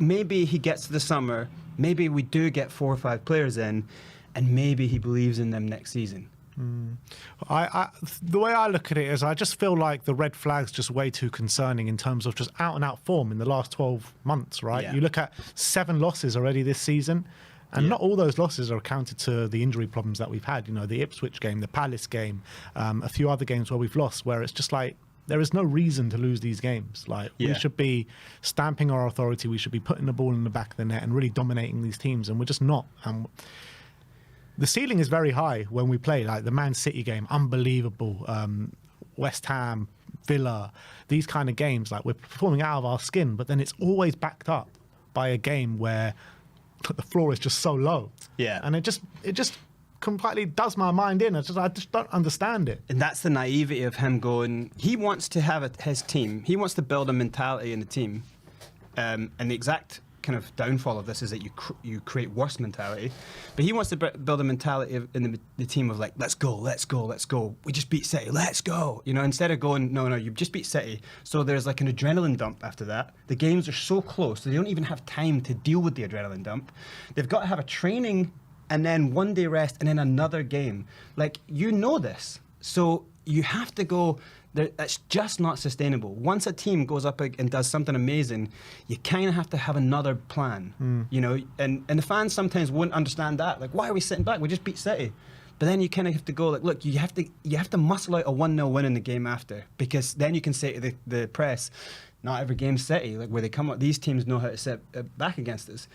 [SPEAKER 2] maybe he gets to the summer. Maybe we do get 4 or 5 players in, and maybe he believes in them next season.
[SPEAKER 1] The way I look at it is I just feel like the red flag's just way too concerning in terms of just out-and-out form in the last 12 months, right?
[SPEAKER 2] Yeah.
[SPEAKER 1] You look at 7 losses already this season, and not all those losses are accounted to the injury problems that we've had. The Ipswich game, the Palace game, a few other games where we've lost, where it's just like there is no reason to lose these games. We should be stamping our authority, we should be putting the ball in the back of the net and really dominating these teams, and we're just not. The ceiling is very high when we play, like the Man City game, unbelievable. West Ham, Villa, these kind of games, like we're performing out of our skin, but then it's always backed up by a game where the floor is just so low.
[SPEAKER 2] Yeah.
[SPEAKER 1] And it just completely does my mind in. I just don't understand it.
[SPEAKER 2] And that's the naivety of him going, he wants to have his team, he wants to build a mentality in the team. And the exact kind of downfall of this is that you create worse mentality. But he wants to build a mentality in the team of like, let's go. We just beat City, let's go. You know, instead of going, no, you just beat City. So there's like an adrenaline dump after that. The games are so close, they don't even have time to deal with the adrenaline dump. They've got to have a training and then one day rest and then another game. Like, you know this. So you have to go, that's just not sustainable. Once a team goes up and does something amazing, you kind of have to have another plan, you know, and the fans sometimes won't understand that. Like, why are we sitting back? We just beat City. But then you kind of have to go like, look, you have to muscle out a 1-0 win in the game after, because then you can say to the press, not every game's City, like where they come up, these teams know how to sit back against us.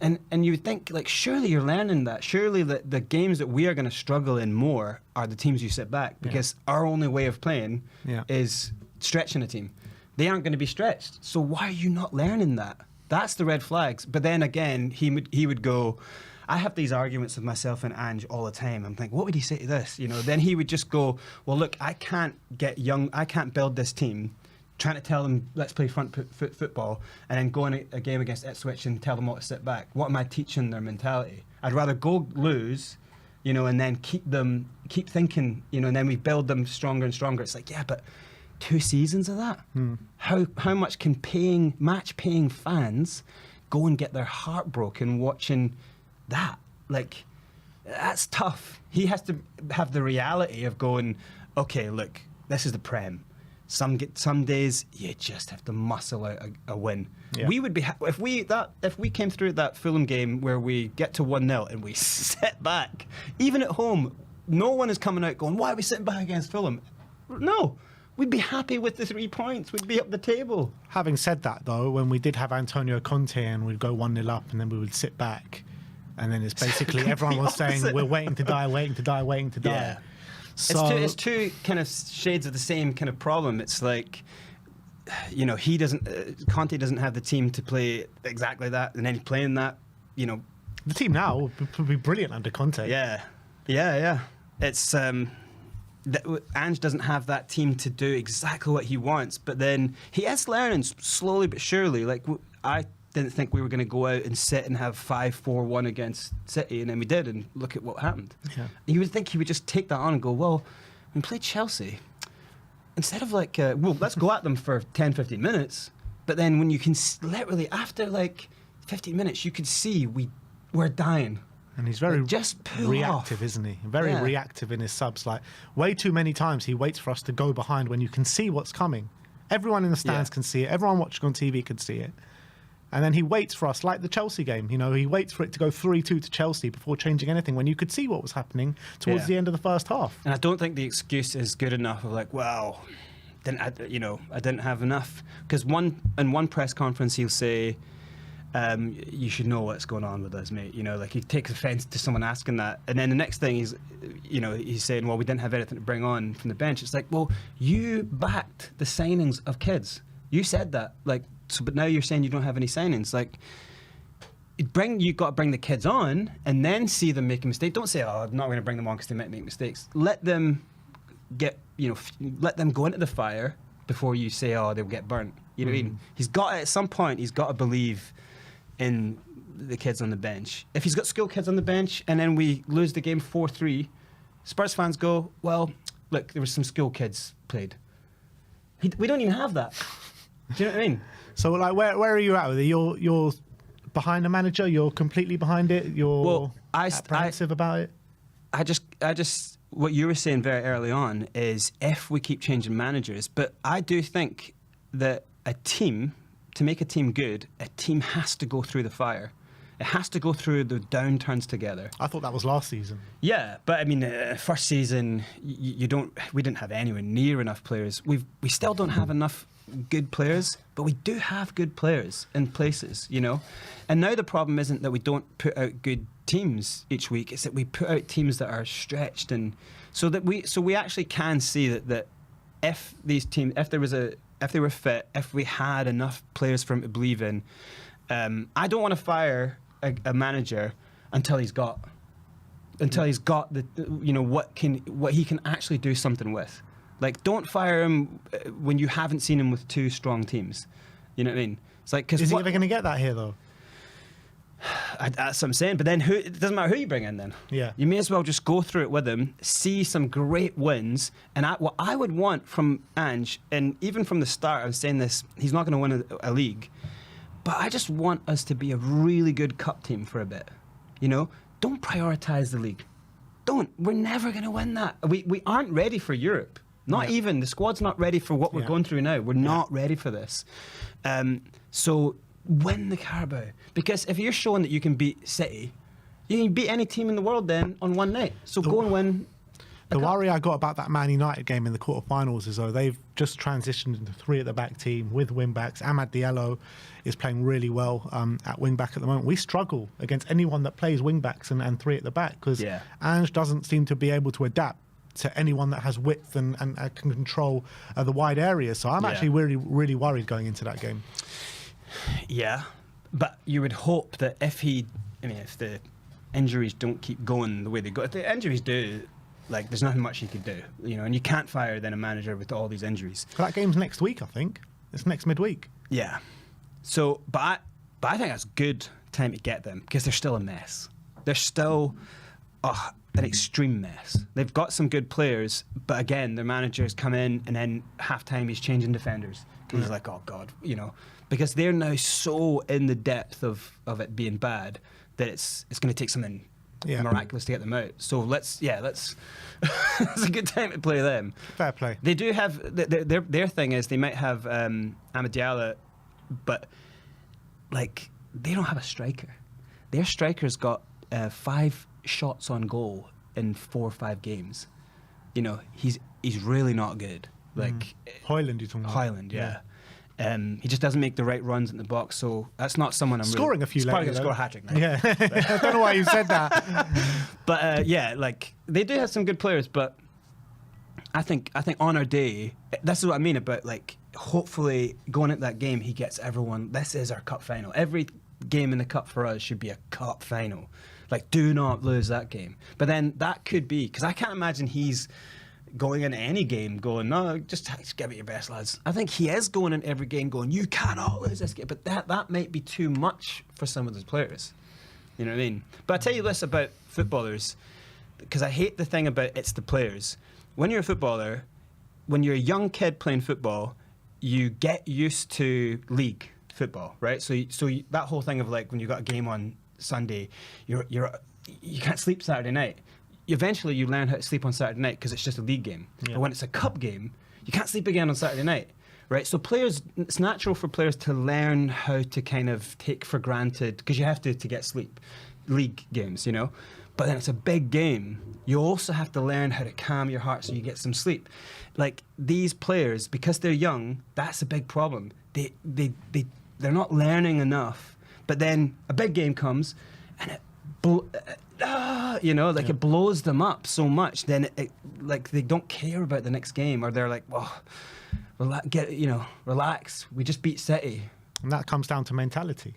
[SPEAKER 2] And you would think, like, surely you're learning that. Surely the games that we are going to struggle in more are the teams you sit back, because our only way of playing is stretching a team. They aren't going to be stretched. So why are you not learning that? That's the red flags. But then again, he would go, I have these arguments with myself and Ange all the time. I'm thinking, what would he say to this? You know, then he would just go, well, look, I can't build this team trying to tell them, let's play front foot football, and then go in a game against Ipswich and tell them all to sit back. What am I teaching their mentality? I'd rather go lose, you know, and then keep thinking, you know, and then we build them stronger and stronger. It's like, yeah, but 2 seasons of that? How much can match-paying fans go and get their heart broken watching that? Like, that's tough. He has to have the reality of going, okay, look, this is the Prem. Some days you just have to muscle out a win. Yeah. We would be if we came through that Fulham game where we get to 1-0 and we sit back, even at home, no one is coming out going, why are we sitting back against Fulham? No, we'd be happy with the 3 points. We'd be up the table. Having
[SPEAKER 1] said that, though, when we did have Antonio Conte and we'd go 1-0 up and then we would sit back, and then it's basically everyone was saying, we're waiting to die.
[SPEAKER 2] Yeah. So it's two kind of shades of the same kind of problem. It's like, you know, Conte doesn't have the team to play exactly that, and then he's playing that, you know.
[SPEAKER 1] The team now would be brilliant under Conte.
[SPEAKER 2] Yeah. It's Ange doesn't have that team to do exactly what he wants, but then he is learning slowly but surely. Like, I didn't think we were going to go out and sit and have 5-4-1 against City, and then we did, and look at what happened. Yeah. You would think he would just take that on and go, well, we played Chelsea. Instead of like, well, let's go at them for 10-15 minutes, but then when you can literally, after like 15 minutes, you could see we're dying.
[SPEAKER 1] And he's very
[SPEAKER 2] just
[SPEAKER 1] reactive, isn't he? Very reactive in his subs. Like, way too many times he waits for us to go behind when you can see what's coming. Everyone in the stands can see it. Everyone watching on TV can see it. And then he waits for us, like the Chelsea game. You know, he waits for it to go 3-2 to Chelsea before changing anything, when you could see what was happening towards the end of the first half.
[SPEAKER 2] And I don't think the excuse is good enough of like, well, I didn't have enough. Because in one press conference he'll say, you should know what's going on with us, mate. You know, like, he takes offence to someone asking that, and then the next thing he's saying, well, we didn't have anything to bring on from the bench. It's like, well, you backed the signings of kids. You said that, like. So, but now you're saying you don't have any signings. Like, you've got to bring the kids on and then see them make a mistake. Don't say, oh, I'm not going to bring them on because they might make mistakes. Let them let them go into the fire before you say, oh, they'll get burnt. You know what I mean? At some point, he's got to believe in the kids on the bench. If he's got skilled kids on the bench and then we lose the game 4-3, Spurs fans go, well, look, there were some skilled kids played. We don't even have that. Do you know what I mean?
[SPEAKER 1] So, like, where are you at with it? You're behind the manager. You're completely behind it. You're apprehensive about it.
[SPEAKER 2] I just what you were saying very early on is if we keep changing managers, but I do think that to make a team good, a team has to go through the fire. It has to go through the downturns together.
[SPEAKER 1] I thought that was last season.
[SPEAKER 2] Yeah, but I mean, first season we didn't have anywhere near enough players. We still don't have enough good players, but we do have good players in places, you know. And now the problem isn't that we don't put out good teams each week; it's that we put out teams that are stretched, and so we actually can see that if these teams, if they were fit, if we had enough players for him to believe in, I don't want to fire a manager until he's got the what he can actually do something with. Like, don't fire him when you haven't seen him with two strong teams. You know what I mean? It's like,
[SPEAKER 1] is he ever going to get that here though?
[SPEAKER 2] That's what I'm saying. But then it doesn't matter who you bring in then.
[SPEAKER 1] Yeah.
[SPEAKER 2] You may as well just go through it with him, see some great wins. And what I would want from Ange, and even from the start, I was saying this, he's not going to win a league. But I just want us to be a really good cup team for a bit. You know? Don't prioritise the league. Don't. We're never going to win that. We aren't ready for Europe. Not even. The squad's not ready for what we're going through now. We're not ready for this. So win the Carabao. Because if you're showing that you can beat City, you can beat any team in the world then on one night. So go and win.
[SPEAKER 1] The worry I got about that Man United game in the quarterfinals is though they've just transitioned into 3 at the back team with wing backs. Amad Diallo is playing really well at wing back at the moment. We struggle against anyone that plays wing backs and 3 at the back because Ange doesn't seem to be able to adapt to anyone that has width and can control the wide areas. So I'm actually really, really worried going into that game.
[SPEAKER 2] Yeah, but you would hope that if the injuries don't keep going the way they go, if the injuries do, like, there's nothing much you could do, you know, and you can't fire then a manager with all these injuries.
[SPEAKER 1] But that game's next week, I think. It's next midweek.
[SPEAKER 2] Yeah. So, but I think that's a good time to get them because they're still a mess. They're still an extreme mess. They've got some good players, but again, their managers come in and then half-time he's changing defenders because he's like, oh God, you know, because they're now so in the depth of it being bad that it's going to take something miraculous to get them out. So let's it's a good time to play them.
[SPEAKER 1] Fair play.
[SPEAKER 2] They do have their thing is they might have Amad Diallo, but like they don't have a striker. Their striker's got 5 shots on goal in 4 or 5 games. You know, he's really not good. Like
[SPEAKER 1] Højlund, you're talking about.
[SPEAKER 2] Højlund, yeah. He just doesn't make the right runs in the box, so that's not someone I'm
[SPEAKER 1] scoring
[SPEAKER 2] really,
[SPEAKER 1] a few.
[SPEAKER 2] He's probably going to score a hat-trick now.
[SPEAKER 1] Yeah, I don't know why you said that.
[SPEAKER 2] But like they do have some good players, but I think on our day, this is what I mean about like hopefully going at that game, he gets everyone. This is our cup final. Every game in the cup for us should be a cup final. Like, do not lose that game. But then that could be because I can't imagine he's going into any game going, no, just give it your best, lads. I think he is going in every game going, you cannot lose this game. But that might be too much for some of those players. You know what I mean? But I tell you this about footballers, because I hate the thing about it's the players. When you're a footballer, when you're a young kid playing football, you get used to league football, right? So that whole thing of like when you got a game on Sunday, you can't sleep Saturday night. Eventually you learn how to sleep on Saturday night because it's just a league game. But when it's a cup game, you can't sleep again on Saturday night, right? So players, it's natural for players to learn how to kind of take for granted, because you have to get sleep, league games, you know? But then it's a big game. You also have to learn how to calm your heart so you get some sleep. Like these players, because they're young, that's a big problem. They're not learning enough. But then a big game comes and it it blows them up so much. Then like they don't care about the next game, or they're like, well, relax. We just beat City,
[SPEAKER 1] and that comes down to mentality.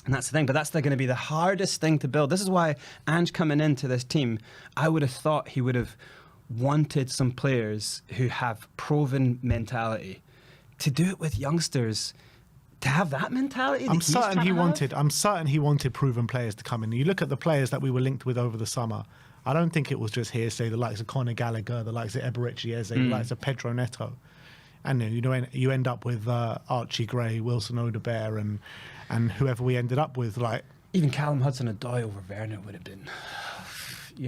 [SPEAKER 2] And that's the thing. But that's going to be the hardest thing to build. This is why Ange coming into this team, I would have thought he would have wanted some players who have proven mentality to do it with youngsters. To have that mentality,
[SPEAKER 1] I'm certain he wanted proven players to come in. You look at the players that we were linked with over the summer. I don't think it was just hearsay. The likes of Conor Gallagher, the likes of Eberici Eze, the likes of Pedro Neto, and you end up with Archie Gray, Wilson Odebear, and whoever we ended up with. Like
[SPEAKER 2] even Callum Hudson-Odoi over Werner would have been,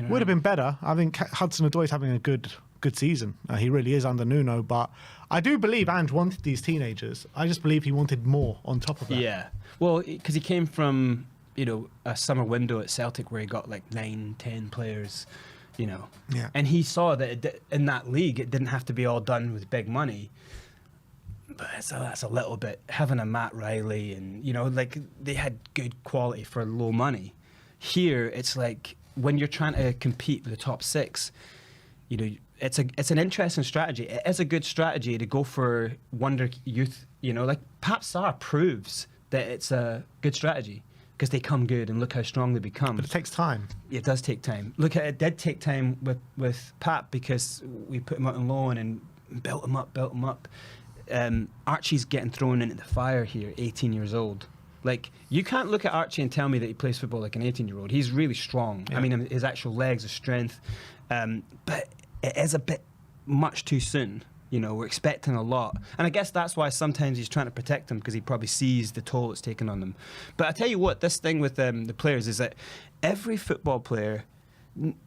[SPEAKER 1] would have been better. I think Hudson-Odoi's having a good season. He really is under Nuno, but I do believe Ange wanted these teenagers. I just believe he wanted more on top of that.
[SPEAKER 2] Yeah, well, because he came from a summer window at Celtic where he got like 9-10 players, and he saw that in that league it didn't have to be all done with big money. But that's a little bit having a Matt Riley and like they had good quality for low money. Here it's like when you're trying to compete with the top 6, it's an interesting strategy. It is a good strategy to go for wonder youth. You know, like Pap Sarr proves that it's a good strategy because they come good and look how strong they become.
[SPEAKER 1] But it takes time.
[SPEAKER 2] It does take time. Look, it did take time with Pap because we put him out on loan and built him up. Archie's getting thrown into the fire here, 18 years old. Like, you can't look at Archie and tell me that he plays football like an 18-year-old. He's really strong. Yeah. I mean, his actual legs, his strength. But it is a bit much too soon. You know, we're expecting a lot. And I guess that's why sometimes he's trying to protect them, because he probably sees the toll it's taken on them. But I tell you what, this thing with the players is that every football player,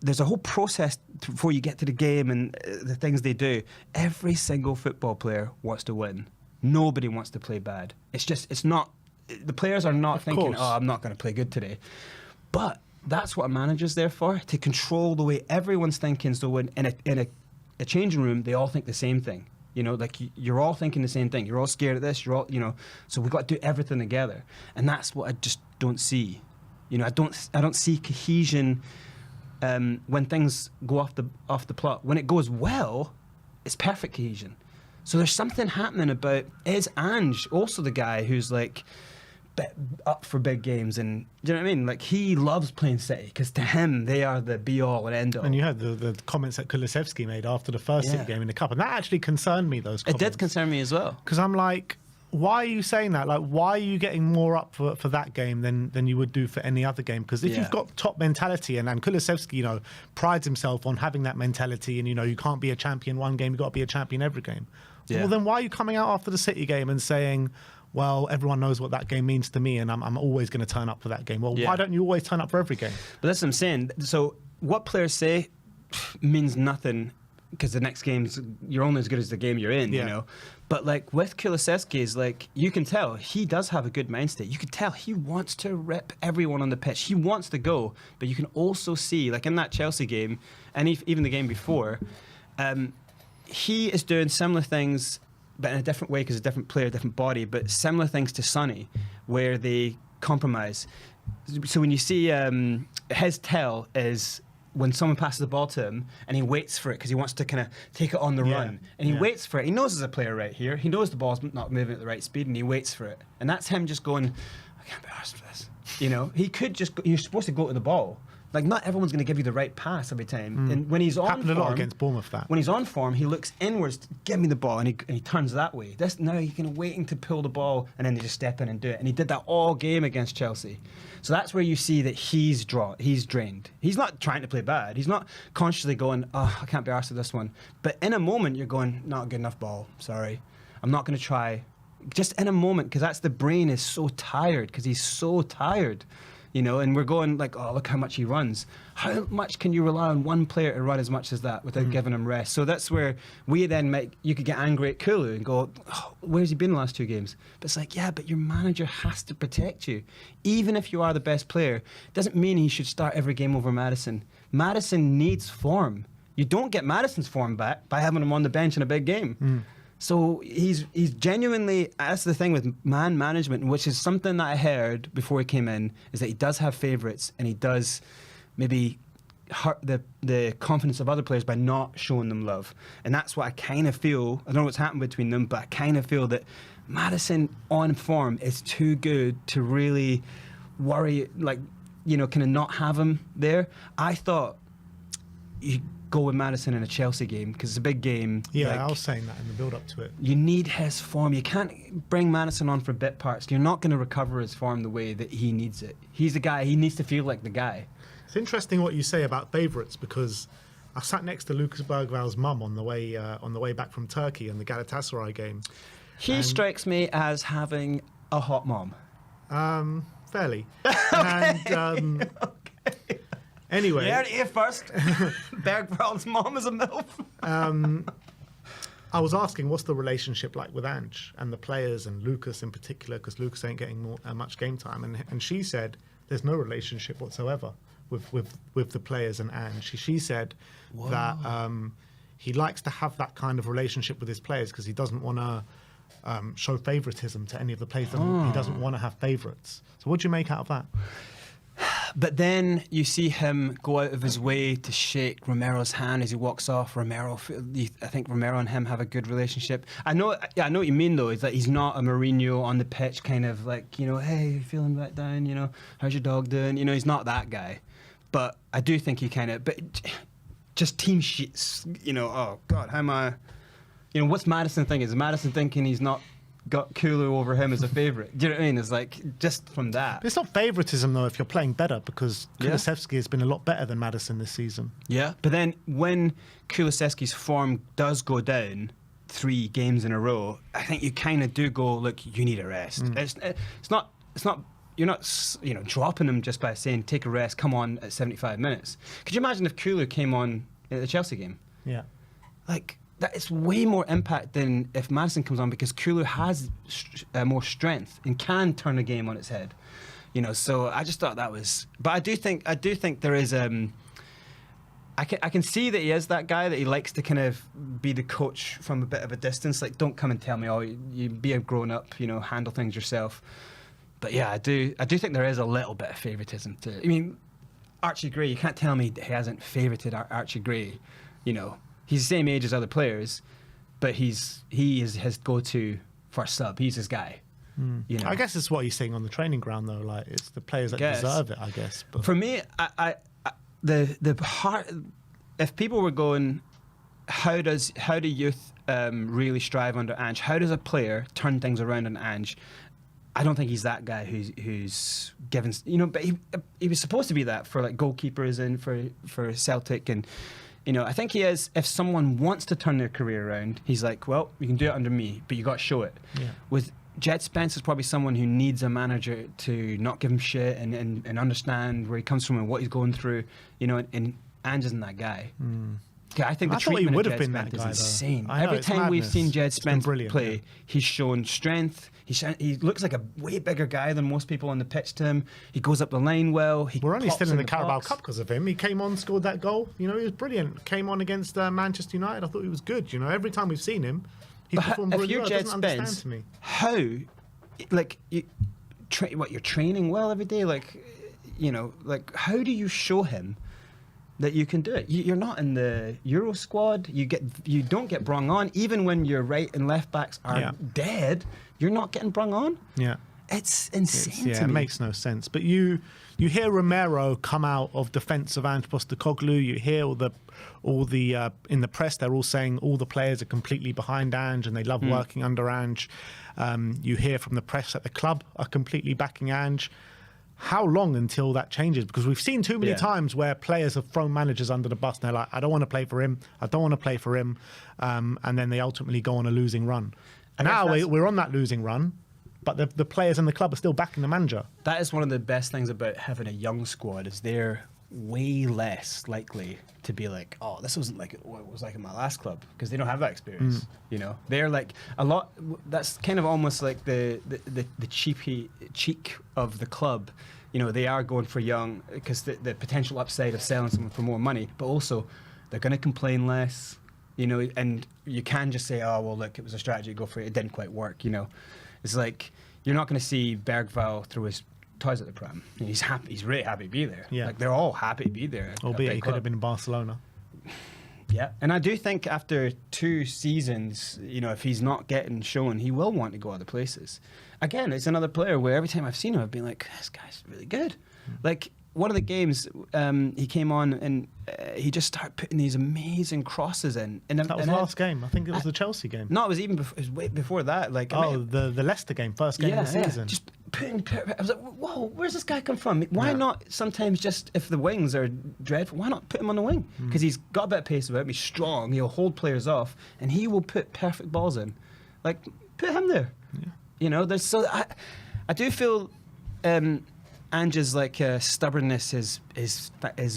[SPEAKER 2] there's a whole process before you get to the game and the things they do. Every single football player wants to win. Nobody wants to play bad. It's not, the players are not thinking, oh, I'm not going to play good today. But that's what a manager's there for, to control the way everyone's thinking. So when in a changing room, they all think the same thing. You know, like you're all thinking the same thing. You're all scared of this. You're all, you know. So we've got to do everything together, and that's what I just don't see. You know, I don't see cohesion when things go off the plot. When it goes well, it's perfect cohesion. So there's something happening about, is Ange also the guy who's like up for big games? And do you know what I mean? Like, he loves playing City because to him they are the be all and end all.
[SPEAKER 1] And you had the comments that Kulusevski made after the first City game in the cup, and that actually concerned me. Those comments.
[SPEAKER 2] It did concern me as well,
[SPEAKER 1] because I'm like, why are you saying that? Like, why are you getting more up for that game than you would do for any other game? Because if you've got top mentality, and Kulusevski, you know, prides himself on having that mentality, and, you know, you can't be a champion one game, you've got to be a champion every game. Well, then why are you coming out after the City game and saying, well, everyone knows what that game means to me, and I'm always going to turn up for that game? Well, why don't you always turn up for every game?
[SPEAKER 2] But that's what I'm saying. So what players say means nothing, because the next game's, you're only as good as the game you're in, you know. But like with Kulusevski, is like, you can tell he does have a good mind state. You can tell he wants to rip everyone on the pitch. He wants to go, but you can also see, like in that Chelsea game, and even the game before, he is doing similar things, but in a different way, because a different player, different body, but similar things to Sonny, where they compromise. So when you see his tell is when someone passes the ball to him and he waits for it because he wants to kind of take it on the run, and he waits for it. He knows there's a player right here. He knows the ball's not moving at the right speed, and he waits for it. And that's him just going, I can't be arsed for this. You know, he could just go, you're supposed to go to the ball. Like, not everyone's going to give you the right pass every time. And when he's on
[SPEAKER 1] Happened
[SPEAKER 2] form,
[SPEAKER 1] a lot against Bournemouth, that.
[SPEAKER 2] When he's on form, he looks inwards to give me the ball, and he turns that way. Now he's kind of waiting to pull the ball, and then they just step in and do it. And he did that all game against Chelsea. So that's where you see that he's drained. He's not trying to play bad. He's not consciously going, oh, I can't be arsed with this one. But in a moment, you're going, not a good enough ball. Sorry. I'm not going to try. Just in a moment, because that's the brain is so tired, because he's so tired. You know, and we're going like, oh, look how much he runs. How much can you rely on one player to run as much as that without giving him rest? So that's where you could get angry at Kulu and go, oh, where's he been the last 2 games? But it's like, yeah, but your manager has to protect you. Even if you are the best player, it doesn't mean he should start every game over Maddison. Maddison needs form. You don't get Maddison's form back by having him on the bench in a big game. So he's genuinely, that's the thing with man management, which is something that I heard before he came in, is that he does have favourites, and he does maybe hurt the confidence of other players by not showing them love. And that's what I kind of feel, I don't know what's happened between them, but I kind of feel that Maddison on form is too good to really worry, like, you know, kind of not have him there. I thought you go with Maddison in a Chelsea game because it's a big game.
[SPEAKER 1] Yeah,
[SPEAKER 2] like,
[SPEAKER 1] I was saying that in the build-up to it.
[SPEAKER 2] You need his form. You can't bring Maddison on for bit parts. You're not going to recover his form the way that he needs it. He's the guy. He needs to feel like the guy.
[SPEAKER 1] It's interesting what you say about favourites, because I sat next to Lucas Bergval's mum on the way back from Turkey in the Galatasaray game.
[SPEAKER 2] He strikes me as having a hot mom.
[SPEAKER 1] Fairly. And anyway,
[SPEAKER 2] You heard it here first. Bergval's mom is a MILF.
[SPEAKER 1] I was asking, what's the relationship like with Ange and the players, and Lucas in particular, because Lucas ain't getting much game time. And she said there's no relationship whatsoever with the players and Ange. She said that he likes to have that kind of relationship with his players because he doesn't want to show favouritism to any of the players. He doesn't want to have favourites. So what do you make out of that?
[SPEAKER 2] But then you see him go out of his way to shake Romero's hand as he walks off. I think Romero and him have a good relationship. I know what you mean though. Is that he's not a Mourinho on the pitch kind of like, hey, you feeling back down? How's your dog doing? He's not that guy. But I do think he but just team sheets. Oh God, how am I? What's Maddison thinking? Is Maddison thinking he's not got Kulu over him as a favourite? Do you know what I mean? It's like, just from that.
[SPEAKER 1] But it's not favouritism, though, if you're playing better, because Kulusevski has been a lot better than Maddison this season. Yeah.
[SPEAKER 2] But then when Kulusevski's form does go down 3 games in a row, I think you kind of do go, look, you need a rest. It's not. You're not, dropping him just by saying take a rest. Come on at 75 minutes. Could you imagine if Kulu came on at the Chelsea game?
[SPEAKER 1] Yeah.
[SPEAKER 2] Like, that is way more impact than if Maddison comes on, because Kulu has more strength and can turn a game on its head. So I just thought that was. But I do think there is. I can see that he is that guy that he likes to kind of be the coach from a bit of a distance. Like, don't come and tell me, you be a grown up, handle things yourself. But yeah, I do think there is a little bit of favouritism to. I mean, Archie Gray. You can't tell me he hasn't favourited Archie Gray. He's the same age as other players, but he is his go-to for a sub. He's his guy.
[SPEAKER 1] I guess it's what he's saying on the training ground, though. Like, it's the players that deserve it, I guess. But
[SPEAKER 2] for me, the heart. If people were going, how do youth really strive under Ange? How does a player turn things around on Ange? I don't think he's that guy who's given. But he was supposed to be that for like goalkeepers and for Celtic and. I think he is. If someone wants to turn their career around, he's like, well, you can do it under me, but you got to show it. Yeah. With Jet Spence is probably someone who needs a manager to not give him shit and understand where he comes from and what he's going through. And Ange isn't that guy. Yeah, I think the treatment of Jed Spence is insane. Every time we've seen Jed Spence play, he's shown strength. He looks like a way bigger guy than most people on the pitch to him. He goes up the line well.
[SPEAKER 1] We're only still in the Carabao Cup because of him. He came on, scored that goal. He was brilliant. Came on against Manchester United. I thought he was good. Every time we've seen him, he performed really well. It doesn't understand to me.
[SPEAKER 2] How, you're training well every day? How do you show him that you can do it? You're not in the Euro squad. You don't get brung on, even when your right and left backs are dead. You're not getting brung on.
[SPEAKER 1] Yeah,
[SPEAKER 2] it's insane. To me.
[SPEAKER 1] It makes no sense. But you hear Romero come out of defence of Ange Postecoglou. You hear all the in the press, they're all saying all the players are completely behind Ange and they love working under Ange. You hear from the press that the club are completely backing Ange. How long until that changes? Because we've seen too many times where players have thrown managers under the bus and they're like, I don't want to play for him. I don't want to play for him. And then they ultimately go on a losing run. Now we're on that losing run, but the players in the club are still backing the manager.
[SPEAKER 2] That is one of the best things about having a young squad is they're way less likely to be like, oh, this wasn't like what it was like in my last club, because they don't have that experience. They're like a lot. That's kind of almost like the cheek of the club. They are going for young because the potential upside of selling someone for more money, but also they're going to complain less. And you can just say, oh, well, look, it was a strategy, go for it. It didn't quite work, It's like, you're not going to see Bergvall throw his toys at the pram. He's happy. He's really happy to be there. Yeah. Like, they're all happy to be there.
[SPEAKER 1] Albeit he could have been in Barcelona.
[SPEAKER 2] Yeah. And I do think after 2 seasons, if he's not getting shown, he will want to go other places. Again, it's another player where every time I've seen him, I've been like, this guy's really good. Like, one of the games, he came on and he just started putting these amazing crosses in.
[SPEAKER 1] That was last game. I think it was the Chelsea game.
[SPEAKER 2] No, it was even before, it was way before that.
[SPEAKER 1] The Leicester game, first game of the season.
[SPEAKER 2] Just I was like, whoa, where's this guy come from? Why not sometimes just, if the wings are dreadful, why not put him on the wing? Because he's got a bit of pace about him, he's strong, he'll hold players off, and he will put perfect balls in. Like, put him there. Yeah. I do feel Ange's stubbornness is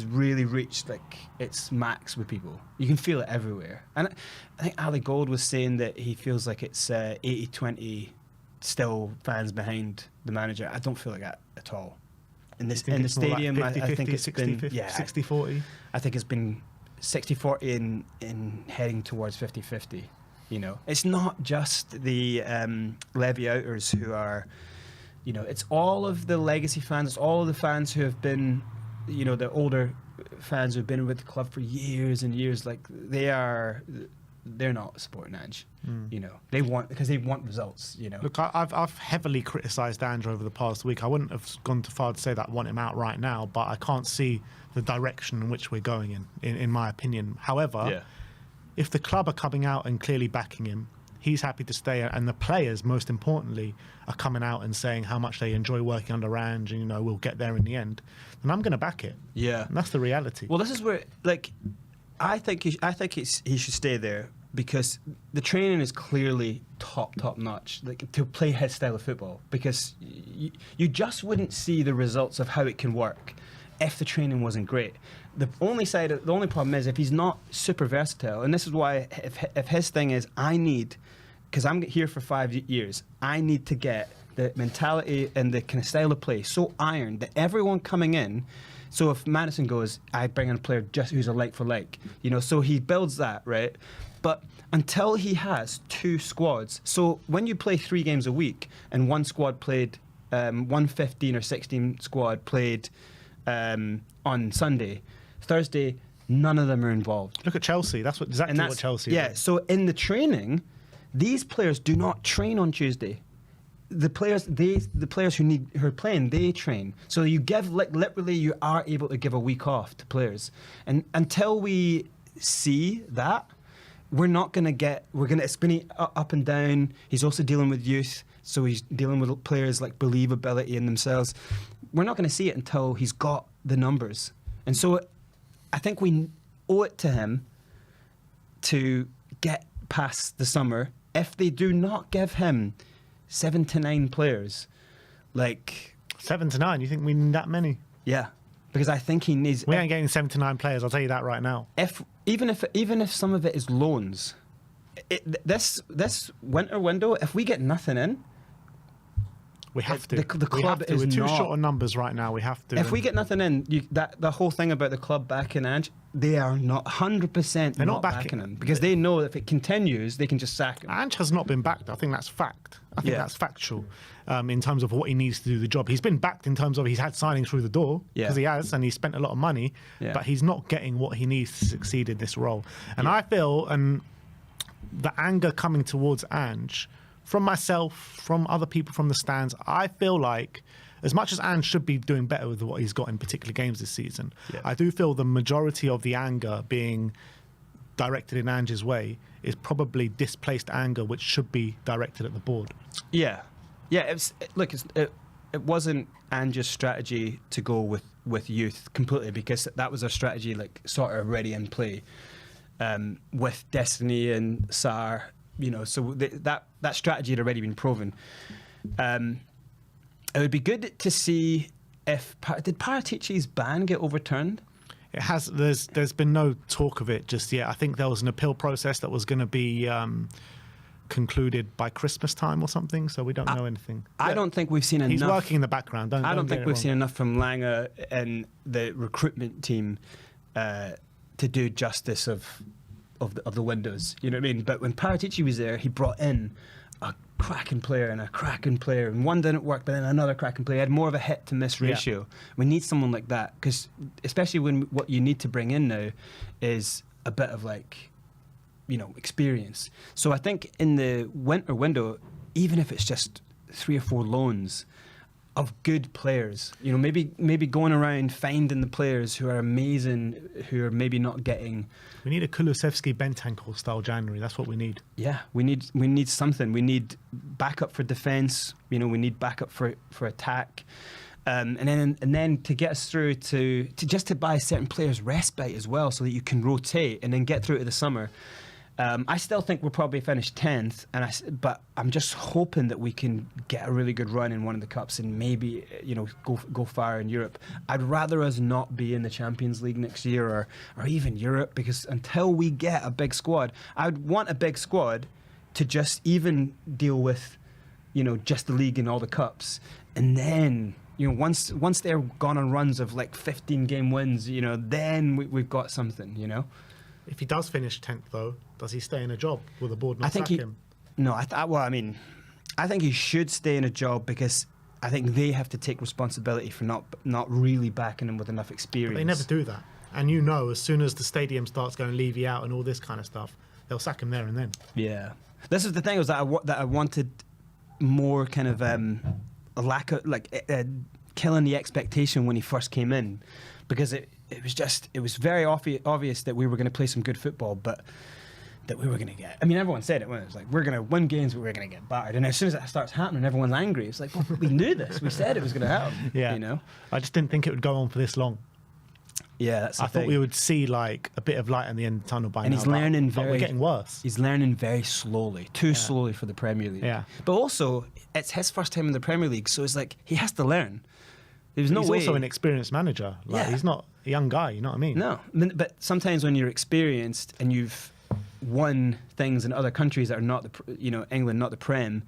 [SPEAKER 2] really reached its max with people. You can feel it everywhere. And I think Ali Gold was saying that he feels like it's 80-20 still fans behind the manager. I don't feel like that at all. In the stadium,
[SPEAKER 1] like 50,
[SPEAKER 2] I think it's
[SPEAKER 1] 60,
[SPEAKER 2] been
[SPEAKER 1] 50, 60-40.
[SPEAKER 2] I think it's been 60-40 in heading towards 50-50. It's not just the Levy outers who are You know, it's all of the legacy fans, it's all of the fans who have been, you know, the older fans who've been with the club for years and years. Like they're not supporting Ange. You know, they want results. You know,
[SPEAKER 1] look, I've heavily criticised Ange over the past week. I wouldn't have gone too far to say that I want him out right now, but I can't see the direction in which we're going in my opinion. However, if the club are coming out and clearly backing him, he's happy to stay, and the players, most importantly, are coming out and saying how much they enjoy working under Ange, and you know we'll get there in the end, then I'm going to back it. Yeah, and that's the reality.
[SPEAKER 2] Well, this is where, like, I think he should stay there because the training is clearly top notch, like to play his style of football. Because you just wouldn't see the results of how it can work if the training wasn't great. The only problem is if he's not super versatile, and this is why if his thing is because I'm here for 5 years, I need to get the mentality and the kind of style of play so ironed that everyone coming in. So if Maddison goes, I bring in a player just who's a like for like, you know. So he builds that, right? But until he has 2 squads, so when you play 3 games a week and one squad played, 1 15 or 16 squad played on Sunday, Thursday, none of them are involved.
[SPEAKER 1] Look at Chelsea. That's what Chelsea.
[SPEAKER 2] Yeah.
[SPEAKER 1] Is.
[SPEAKER 2] So in the training, these players do not train on Tuesday. The players who are playing, they train. So you give literally, you are able to give a week off to players, and until we see that, we're going to spin up and down. He's also dealing with youth, so he's dealing with players like believability in themselves. We're not going to see it until he's got the numbers, and so I think we owe it to him to get past the summer. If they do not give him 7 to 9 players, like
[SPEAKER 1] 7 to 9, you think we need that many?
[SPEAKER 2] Yeah, because I think he needs.
[SPEAKER 1] We ain't getting 7 to 9 players. I'll tell you that right now.
[SPEAKER 2] Even if some of it is loans, this winter window, if we get nothing in,
[SPEAKER 1] we have to.
[SPEAKER 2] The club is
[SPEAKER 1] We're too
[SPEAKER 2] not,
[SPEAKER 1] short on numbers right now. We have to.
[SPEAKER 2] If we get nothing in, the whole thing about the club backing Ange, they are not 100%. They're not backing him because they know that if it continues, they can just sack him.
[SPEAKER 1] Ange has not been backed. I think that's fact. I think that's factual in terms of what he needs to do the job. He's been backed in terms of he's had signings through the door because he has, and he's spent a lot of money, but he's not getting what he needs to succeed in this role. And I feel, and the anger coming towards Ange, from myself, from other people from the stands, I feel like as much as Ange should be doing better with what he's got in particular games this season, I do feel the majority of the anger being directed in Ange's way is probably displaced anger which should be directed at the board.
[SPEAKER 2] Yeah. It wasn't Ange's strategy to go with youth completely, because that was a strategy like sort of already in play with Destiny and Sarr. You know, so that strategy had already been proven. It would be good to see if did Paratici's ban get overturned?
[SPEAKER 1] It has. There's been no talk of it just yet. I think there was an appeal process that was going to be concluded by Christmas time or something. So we don't know anything.
[SPEAKER 2] I don't think we've seen enough.
[SPEAKER 1] He's working in the background.
[SPEAKER 2] I don't think we've seen enough from Lange and the recruitment team to do justice of the windows, you know what I mean? But when Paratici was there, he brought in a cracking player, and one didn't work, but then another cracking player. He had more of a hit to miss ratio. We need someone like that, because especially when what you need to bring in now is a bit of experience. So I think in the winter window, even if it's just 3 or 4 loans of good players, you know, maybe going around finding the players who are amazing, who are maybe not getting.
[SPEAKER 1] We need a Kulusevski Bentancur style January. That's what we need.
[SPEAKER 2] Yeah, we need something. We need backup for defence. You know, we need backup for attack, and then to get us through to just to buy certain players respite as well, so that you can rotate and then get through to the summer. I still think we'll probably finish 10th, but I'm just hoping that we can get a really good run in one of the cups and maybe go far in Europe. I'd rather us not be in the Champions League next year or even Europe, because until we get a big squad, I'd want a big squad to just even deal with just the league and all the cups, and then once they're gone on runs of like 15 game wins, then we've got something.
[SPEAKER 1] If he does finish 10th, though, does he stay in a job? Will the board not sack him?
[SPEAKER 2] No, I think he should stay in a job, because I think they have to take responsibility for not really backing him with enough experience.
[SPEAKER 1] But they never do that. And as soon as the stadium starts going Levy out and all this kind of stuff, they'll sack him there and then.
[SPEAKER 2] Yeah. This is the thing, was that I wanted more kind of a lack of, killing the expectation when he first came in. Because it was very obvious that we were going to play some good football, but that we were going to get. I mean, everyone said it when it was like, we're going to win games, but we're going to get battered. And as soon as that starts happening, everyone's angry. It's like, well, we knew this. We said it was going to happen.
[SPEAKER 1] Yeah.
[SPEAKER 2] You know?
[SPEAKER 1] I just didn't think it would go on for this long.
[SPEAKER 2] Yeah, that's the
[SPEAKER 1] I
[SPEAKER 2] thing.
[SPEAKER 1] thought we would see like a bit of light in the end of the tunnel by now.
[SPEAKER 2] And he's learning
[SPEAKER 1] but we're getting worse.
[SPEAKER 2] He's learning very slowly, too slowly for the Premier League.
[SPEAKER 1] Yeah.
[SPEAKER 2] But also, it's his first time in the Premier League, so it's like he has to learn. There's no way.
[SPEAKER 1] He's also an experienced manager. Like, he's not a young guy, you know what I mean?
[SPEAKER 2] No, but sometimes when you're experienced and you've won things in other countries that are not England, not the Prem,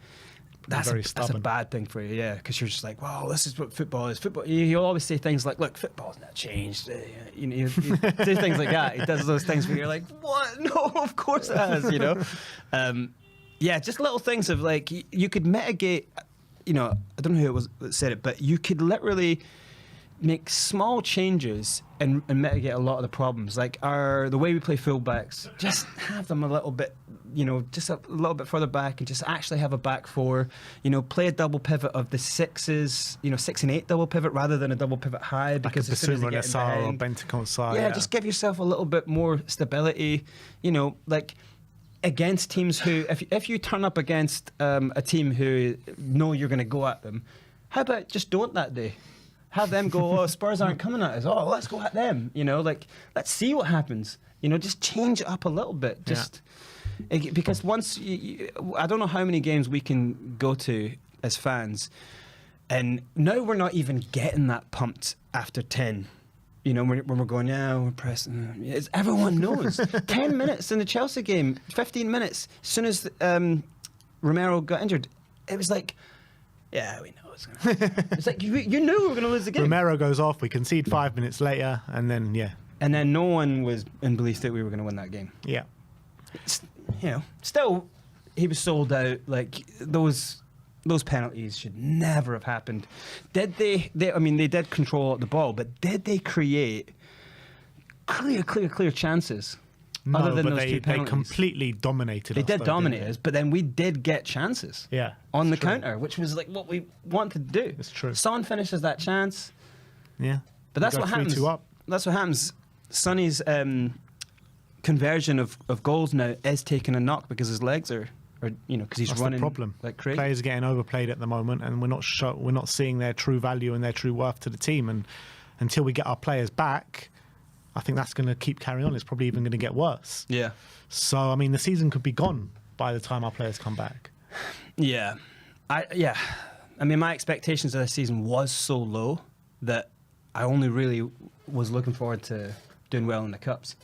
[SPEAKER 2] that's a bad thing for you, yeah, because you're just like, wow, this is what football is. Football. He'll always say things like, look, football's not changed. You say things like that. He does those things where you're like, what? No, of course it has. You know, just little things of like you could mitigate. I don't know who it was that said it, but you could literally make small changes and mitigate a lot of the problems. Like the way we play fullbacks, just have them a little bit, just a little bit further back, and just actually have a back four. Play a double pivot of the sixes, 6 and 8 double pivot rather than a double pivot high, because as soon as you get
[SPEAKER 1] or Bentancur,
[SPEAKER 2] yeah, just give yourself a little bit more stability. Like against teams who, if you turn up against a team who know you're going to go at them, how about just don't that day? Have them go, oh, Spurs aren't coming at us. Oh, let's go at them. Let's see what happens. Just change it up a little bit. Because once I don't know how many games we can go to as fans, and now we're not even getting that pumped after 10. When we're going, yeah, we're pressing. Everyone knows. 10 minutes in the Chelsea game, 15 minutes. As soon as Romero got injured, it was like, yeah, we know. It's like you knew we were going to lose the game.
[SPEAKER 1] Romero goes off, we concede 5 minutes later, and then,
[SPEAKER 2] And then no one was in belief that we were going to win that game.
[SPEAKER 1] Yeah.
[SPEAKER 2] Still, he was sold out. Like, those penalties should never have happened. Did they did control the ball, but did they create clear chances?
[SPEAKER 1] No,
[SPEAKER 2] other than
[SPEAKER 1] but
[SPEAKER 2] those two
[SPEAKER 1] they
[SPEAKER 2] penalties?
[SPEAKER 1] Completely dominated
[SPEAKER 2] They
[SPEAKER 1] us.
[SPEAKER 2] did dominate us, but then we did get chances.
[SPEAKER 1] Yeah,
[SPEAKER 2] on the
[SPEAKER 1] true.
[SPEAKER 2] counter, which was like what we wanted to do.
[SPEAKER 1] It's true.
[SPEAKER 2] Son finishes that chance.
[SPEAKER 1] Yeah,
[SPEAKER 2] but that's what happens.
[SPEAKER 1] 3-2 up.
[SPEAKER 2] That's what happens. Sonny's conversion of goals now is taking a knock because his legs are because he's
[SPEAKER 1] That's
[SPEAKER 2] running
[SPEAKER 1] the problem.
[SPEAKER 2] like crazy.
[SPEAKER 1] Players are getting overplayed at the moment, and we're not seeing their true value and their true worth to the team. And until we get our players back, I think that's going to keep carrying on. It's probably even going to get worse.
[SPEAKER 2] Yeah.
[SPEAKER 1] So I mean, the season could be gone by the time our players come back.
[SPEAKER 2] Yeah. I mean, my expectations of this season was so low that I only really was looking forward to doing well in the cups.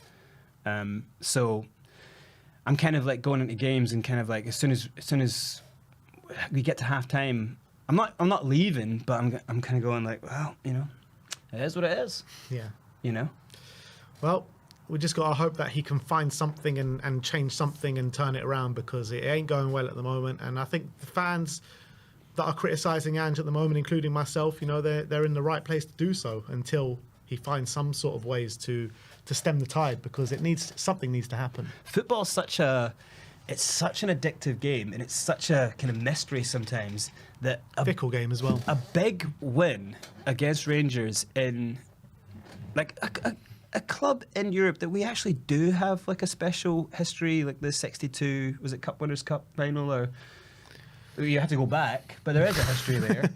[SPEAKER 2] So I'm kind of like going into games and kind of like as soon as we get to half time, I'm not leaving, but I'm kind of going like, well, it is what it is.
[SPEAKER 1] Yeah. Well, we just got to hope that he can find something and change something and turn it around, because it ain't going well at the moment. And I think the fans that are criticising Ange at the moment, including myself, they're in the right place to do so until he finds some sort of ways to stem the tide, because something needs to happen.
[SPEAKER 2] Football's such an addictive game, and it's such a kind of mystery sometimes that
[SPEAKER 1] Fickle game as well.
[SPEAKER 2] A big win against Rangers in like a club in Europe that we actually do have like a special history, like the '62 was it Cup Winners' Cup final, or you have to go back, but there is a history there.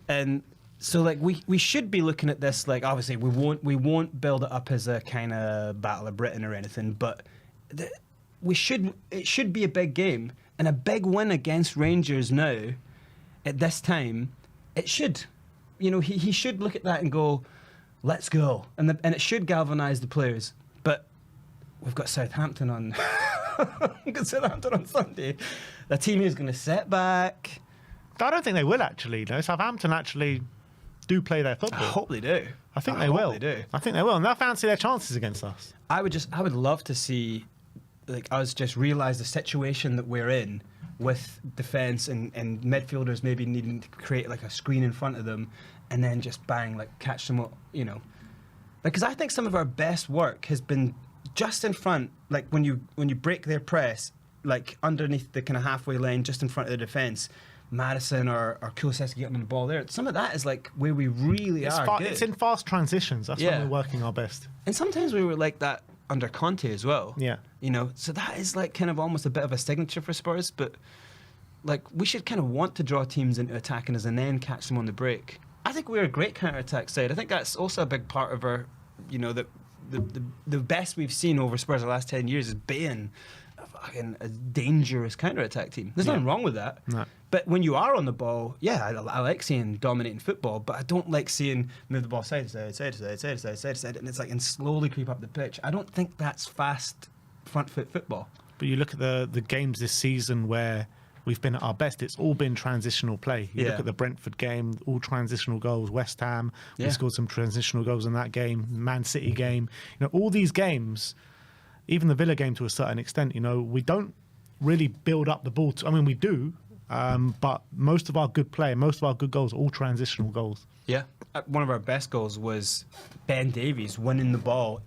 [SPEAKER 2] And so like we should be looking at this like, obviously we won't build it up as a kind of Battle of Britain or anything, but it should be a big game, and a big win against Rangers now at this time, it should, he should look at that and go, let's go, and it should galvanise the players. But we've got Southampton on Sunday. The team is going to set back.
[SPEAKER 1] I don't think they will actually. No, Southampton actually do play their football.
[SPEAKER 2] I hope they do.
[SPEAKER 1] I think they will.
[SPEAKER 2] They do.
[SPEAKER 1] I think they will, and they'll fancy their chances against us.
[SPEAKER 2] I would love to see like us just realise the situation that we're in with defence and midfielders maybe needing to create like a screen in front of them, and then just bang, like catch them up, you know. Because I think some of our best work has been just in front, like when you break their press, like underneath the kind of halfway line, just in front of the defence. Maddison or Kulusevski getting on the ball there. Some of that is like where we really are good.
[SPEAKER 1] It's in fast transitions. That's when we're working our best.
[SPEAKER 2] And sometimes we were like that under Conte as well.
[SPEAKER 1] Yeah.
[SPEAKER 2] You know, so that is like kind of almost a bit of a signature for Spurs, but like we should kind of want to draw teams into attacking us and then catch them on the break. I think we're a great counter-attack side. I think that's also a big part of our, you know, the best we've seen over Spurs the last 10 years is being a dangerous counter-attack team. There's nothing wrong with that.
[SPEAKER 1] No.
[SPEAKER 2] But when you are on the ball, I like seeing dominating football, but I don't like seeing move the ball side to side, and it's like and slowly creep up the pitch. I don't think that's fast front foot football.
[SPEAKER 1] But you look at the games this season where we've been at our best, it's all been transitional play. You look at the Brentford game, all transitional goals. West Ham, we scored some transitional goals in that game. Man City game, you know, all these games, even the Villa game to a certain extent, you know, we don't really build up the ball. I mean, we do, but most of our good play, most of our good goals are all transitional goals.
[SPEAKER 2] Yeah. One of our best goals was Ben Davies winning the ball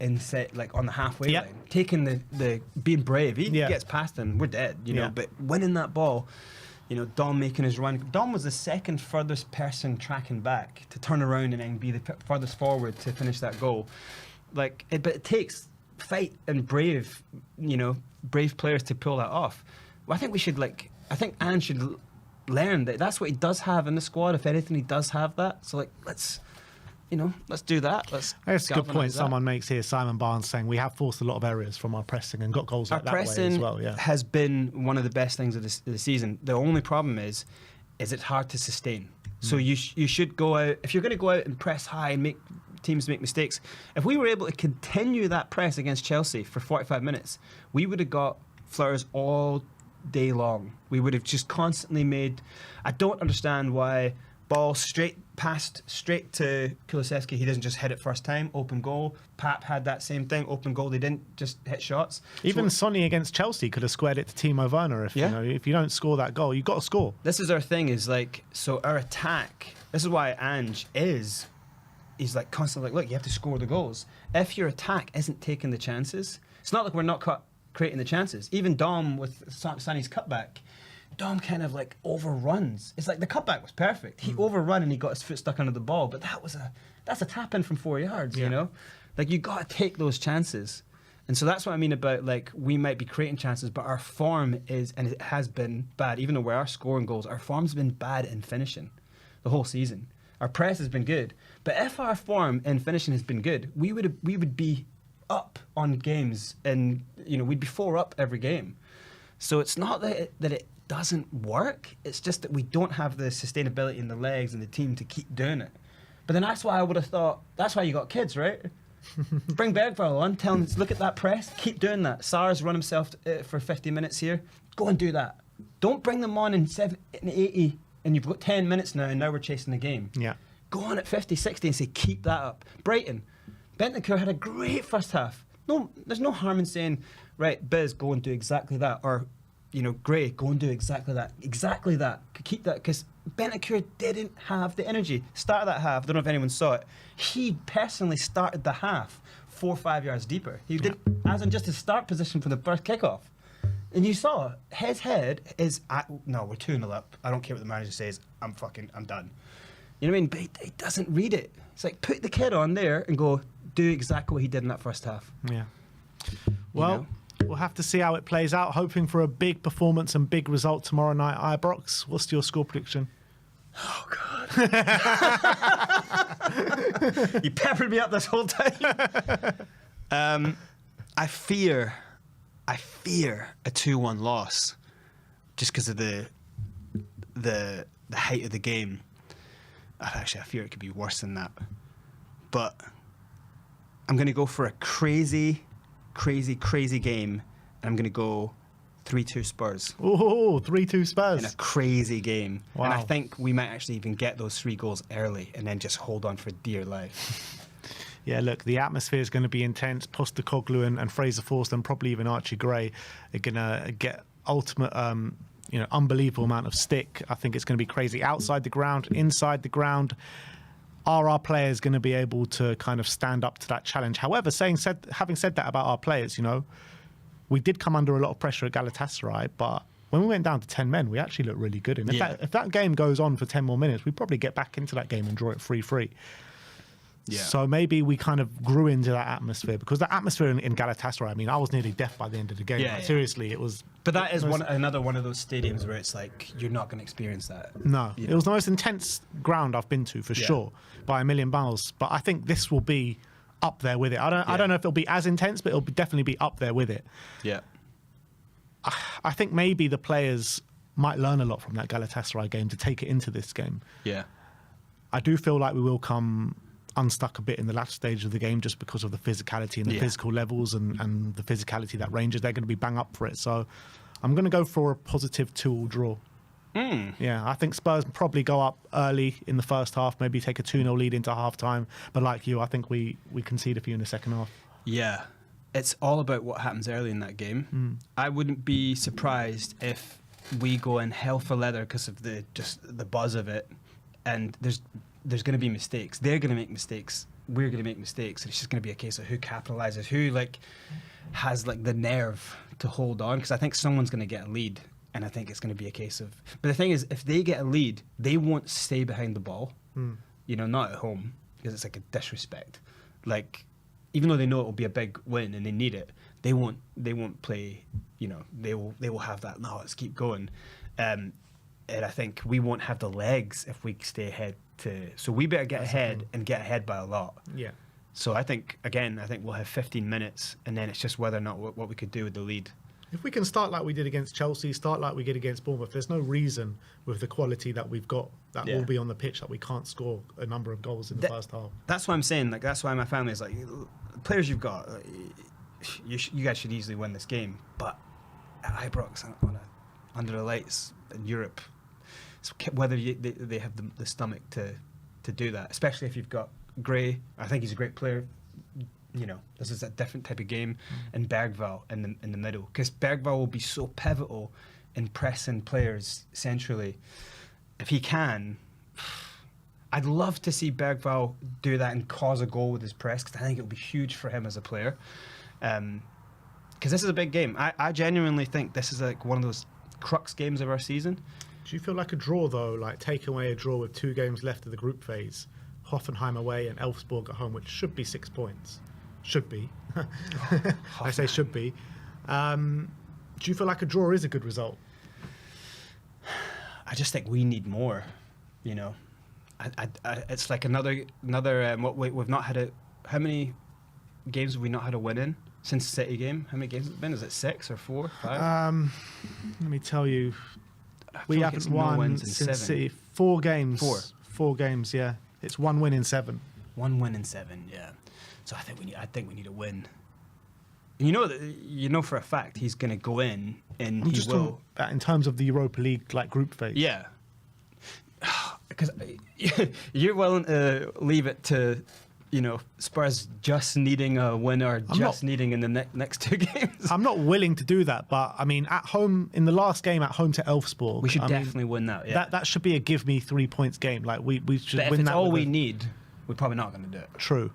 [SPEAKER 2] like on the halfway line, taking the being brave. He gets past him, we're dead, you know. But winning that ball, you know, Dom making his run. Dom was the second furthest person tracking back to turn around and then be the furthest forward to finish that goal. But it takes fight and brave, you know, brave players to pull that off. Well, I think we should I think Ange should learn that that's what he does have in the squad. If anything, he does have that. So let's do that.
[SPEAKER 1] That's a good point someone makes here. Simon Barnes saying we have forced a lot of errors from our pressing and got goals like that way as well. Yeah,
[SPEAKER 2] has been one of the best things of the season. The only problem is it's hard to sustain. So you should go out, if you're going to go out and press high and make teams make mistakes. If we were able to continue that press against Chelsea for 45 minutes, we would have got flowers all day long. We would have just constantly made. I don't understand why ball straight to Kulusevski. He doesn't just hit it first time. Open goal. Pap had that same thing. Open goal. They didn't just hit shots.
[SPEAKER 1] Even Sonny against Chelsea could have squared it to Timo Werner. If you don't score that goal, you've got to score.
[SPEAKER 2] This is our thing. Is like so our attack. This is why Ange is. He's like constantly like, look, you have to score the goals. If your attack isn't taking the chances, it's not like we're not creating the chances. Even Dom with Sonny's cutback, Dom kind of like overruns. It's like the cutback was perfect. He overrun and he got his foot stuck under the ball, but that's a tap in from 4 yards. You know, like you got to take those chances. And so that's what I mean about like we might be creating chances, but our form is, and it has been bad. Even though we are scoring goals, our form's been bad in finishing the whole season. Our press has been good, but if our form in finishing has been good, we would be up on games, and you know we'd be 4 up every game. So it's not that it doesn't work. It's just that we don't have the sustainability in the legs and the team to keep doing it. But then that's why I would have thought that's why you got kids, right? Bring Bergvall on, tell him look at that press, keep doing that. Sars run himself for 50 minutes here. Go and do that. Don't bring them on in 80. And you've got 10 minutes now, and now we're chasing the game.
[SPEAKER 1] Yeah.
[SPEAKER 2] Go on at 50, 60 and say, keep that up. Brighton, Bentancur had a great first half. No, there's no harm in saying, right, Biz, go and do exactly that. Or, you know, Gray, go and do exactly that. Exactly that. Keep that, because Bentancur didn't have the energy. Start of that half, I don't know if anyone saw it. He personally started the half 4 or 5 yards deeper. He did, as in just his start position for the first kickoff. And you saw his head is no, we're 2-0 up. I don't care what the manager says. I'm done. You know what I mean? But he doesn't read it. It's like put the kid on there and go do exactly what he did in that first half.
[SPEAKER 1] Yeah. Well, we'll have to see how it plays out. Hoping for a big performance and big result tomorrow night. Ibrox, what's your score prediction?
[SPEAKER 2] Oh God! You peppered me up this whole time. I fear a 2-1 loss, just because of the height of the game. Actually, I fear it could be worse than that. But I'm going to go for a crazy game, and I'm going to go 3-2 Spurs.
[SPEAKER 1] Oh, 3-2 Spurs.
[SPEAKER 2] In a crazy game.
[SPEAKER 1] Wow.
[SPEAKER 2] And I think we might actually even get those 3 goals early and then just hold on for dear life.
[SPEAKER 1] Yeah, look, the atmosphere is going to be intense. Postecoglou and Fraser Forster and probably even Archie Gray are going to get ultimate unbelievable amount of stick. I think it's going to be crazy outside the ground, inside the ground. Are our players going to be able to kind of stand up to that challenge? However, having said that about our players, we did come under a lot of pressure at Galatasaray, but when we went down to 10 men, we actually looked really good. And if that game goes on for 10 more minutes, we probably get back into that game and draw it 3-3. Yeah. So maybe we kind of grew into that atmosphere, because the atmosphere in Galatasaray, I mean, I was nearly deaf by the end of the game. Seriously, it was.
[SPEAKER 2] But that is another one of those stadiums where it's like you're not going to experience that.
[SPEAKER 1] No, it was the most intense ground I've been to for sure, by a million miles. But I think this will be up there with it. I don't know if it'll be as intense, but it'll definitely be up there with it.
[SPEAKER 2] Yeah.
[SPEAKER 1] I think maybe the players might learn a lot from that Galatasaray game to take it into this game.
[SPEAKER 2] Yeah.
[SPEAKER 1] I do feel like we will come unstuck a bit in the last stage of the game, just because of the physicality and the physical levels and the physicality that Rangers, they're going to be bang up for it. So I'm going to go for a positive 2-2 draw. Yeah, I think Spurs probably go up early in the first half, maybe take a 2-0 lead into half-time. But like you, I think we concede a few in the second half.
[SPEAKER 2] Yeah, it's all about what happens early in that game. I wouldn't be surprised if we go in hell for leather because of the buzz of it, and there's going to be mistakes. They're going to make mistakes. We're going to make mistakes. It's just going to be a case of who capitalizes, who has the nerve to hold on. Because I think someone's going to get a lead, and I think it's going to be a case of. But the thing is, if they get a lead, they won't stay behind the ball. Not at home, because it's like a disrespect. Even though they know it will be a big win and they need it, they won't play. They will have that. No, let's keep going. And I think we won't have the legs if we stay ahead. So we better get ahead and get ahead by a lot. Yeah. So I think we'll have 15 minutes, and then it's just whether or not what we could do with the lead.
[SPEAKER 1] If we can start like we did against Chelsea, start like we did against Bournemouth, there's no reason with the quality that we've got that will be on the pitch that we can't score a number of goals in the first half.
[SPEAKER 2] That's what I'm saying. That's why my family is the players you've got, you guys should easily win this game. But at Ibrox, under the lights in Europe, so whether they have the stomach to do that, especially if you've got Gray. I think he's a great player. This is a different type of game, and Bergvall in the middle, because Bergvall will be so pivotal in pressing players centrally. If he can, I'd love to see Bergvall do that and cause a goal with his press, because I think it would be huge for him as a player. Because this is a big game. I genuinely think this is one of those crux games of our season.
[SPEAKER 1] Do you feel like a draw, though, take away a draw with 2 games left of the group phase, Hoffenheim away and Elfsborg at home, which should be 6 points? Should be. I say should be. Do you feel like a draw is a good result?
[SPEAKER 2] I just think we need more, it's like another we've not had a... How many games have we not had a win in since the City game? How many games has it been? Is it 6 or 4, 5?
[SPEAKER 1] Let me tell you. We haven't won since City. 4 games. 4 games, yeah. It's 1 win in 7.
[SPEAKER 2] 1 win in 7, yeah. So I think we need a win. And you know for a fact he's going to go in and he will.
[SPEAKER 1] In terms of the Europa League group phase.
[SPEAKER 2] Yeah. Because you're willing to leave it to Spurs just needing a win or needing in the next 2 games.
[SPEAKER 1] I'm not willing to do that, but I mean, at home in the last game at home to Elfsborg,
[SPEAKER 2] we should definitely win that. Yeah.
[SPEAKER 1] That should be a give me 3 points game. We should
[SPEAKER 2] but
[SPEAKER 1] win that.
[SPEAKER 2] If it's all we need, we're probably not going to do it.
[SPEAKER 1] True.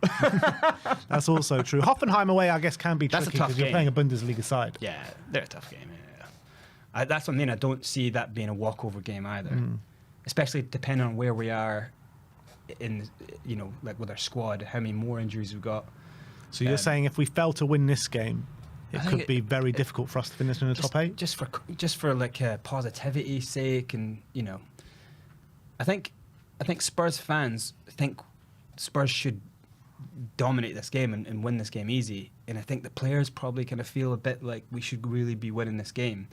[SPEAKER 1] That's also true. Hoffenheim away, I guess, can be tricky because you're playing a Bundesliga side.
[SPEAKER 2] Yeah, they're a tough game. Yeah. That's what I mean. I don't see that being a walkover game either, especially depending on where we are in, with our squad, how many more injuries we've got.
[SPEAKER 1] So you're saying if we fail to win this game, it could be very difficult for us to finish in the top 8?
[SPEAKER 2] Just for positivity's sake, and I think Spurs fans think Spurs should dominate this game and win this game easy, and I think the players probably kind of feel a bit like we should really be winning this game,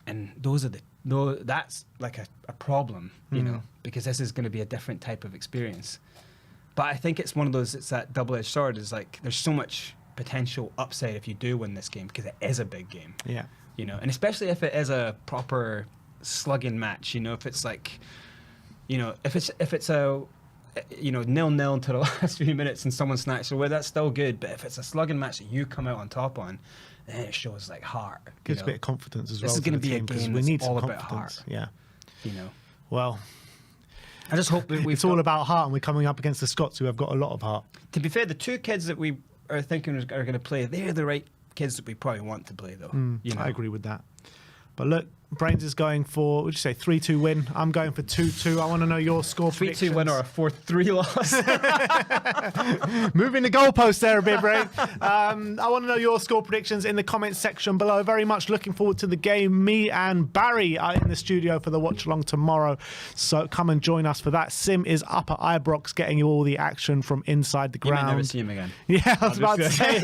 [SPEAKER 2] and that's like a problem, because this is going to be a different type of experience. But I think it's one of those, it's that double-edged sword, is there's so much potential upside if you do win this game, because it is a big game.
[SPEAKER 1] Yeah.
[SPEAKER 2] And especially if it is a proper slugging match, if it's if it's a 0-0 until the last few minutes and someone snatches away, that's still good. But if it's a slugging match that you come out on top on, then it shows like heart.
[SPEAKER 1] Gives a bit of confidence as well.
[SPEAKER 2] This is going to be a
[SPEAKER 1] team, 'cause
[SPEAKER 2] game
[SPEAKER 1] we
[SPEAKER 2] that's
[SPEAKER 1] need some
[SPEAKER 2] all about
[SPEAKER 1] confidence.
[SPEAKER 2] heart.
[SPEAKER 1] Yeah.
[SPEAKER 2] You know.
[SPEAKER 1] Well,
[SPEAKER 2] I just hope that
[SPEAKER 1] it's all about heart, and we're coming up against the Scots, who have got a lot of heart.
[SPEAKER 2] To be fair, the two kids that we are thinking are going to play, they're the right kids that we probably want to play, though. You know?
[SPEAKER 1] I agree with that. But look, Brains is going for, what would you say, 3-2 win. I'm going for 2-2. I want to know your score
[SPEAKER 2] 3-2 win or a 4-3 loss.
[SPEAKER 1] Moving the goalpost there a bit, Brain. I want to know your score predictions in the comments section below. Very much looking forward to the game. Me and Barry are in the studio for the watch along tomorrow, so come and join us for that. Sim is up at Ibrox getting you all the action from inside the
[SPEAKER 2] You
[SPEAKER 1] ground.
[SPEAKER 2] may never see him again.
[SPEAKER 1] Yeah, I was about to say.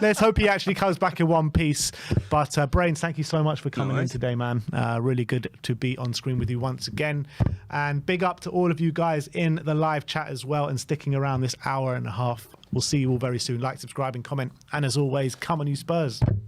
[SPEAKER 1] Let's hope he actually comes back in one piece. But Brains, thank you so much for coming in today, man. Really good to be on screen with you once again. And big up to all of you guys in the live chat as well and sticking around this hour and a half. We'll see you all very soon. Like, subscribe and comment. And as always, come on you Spurs.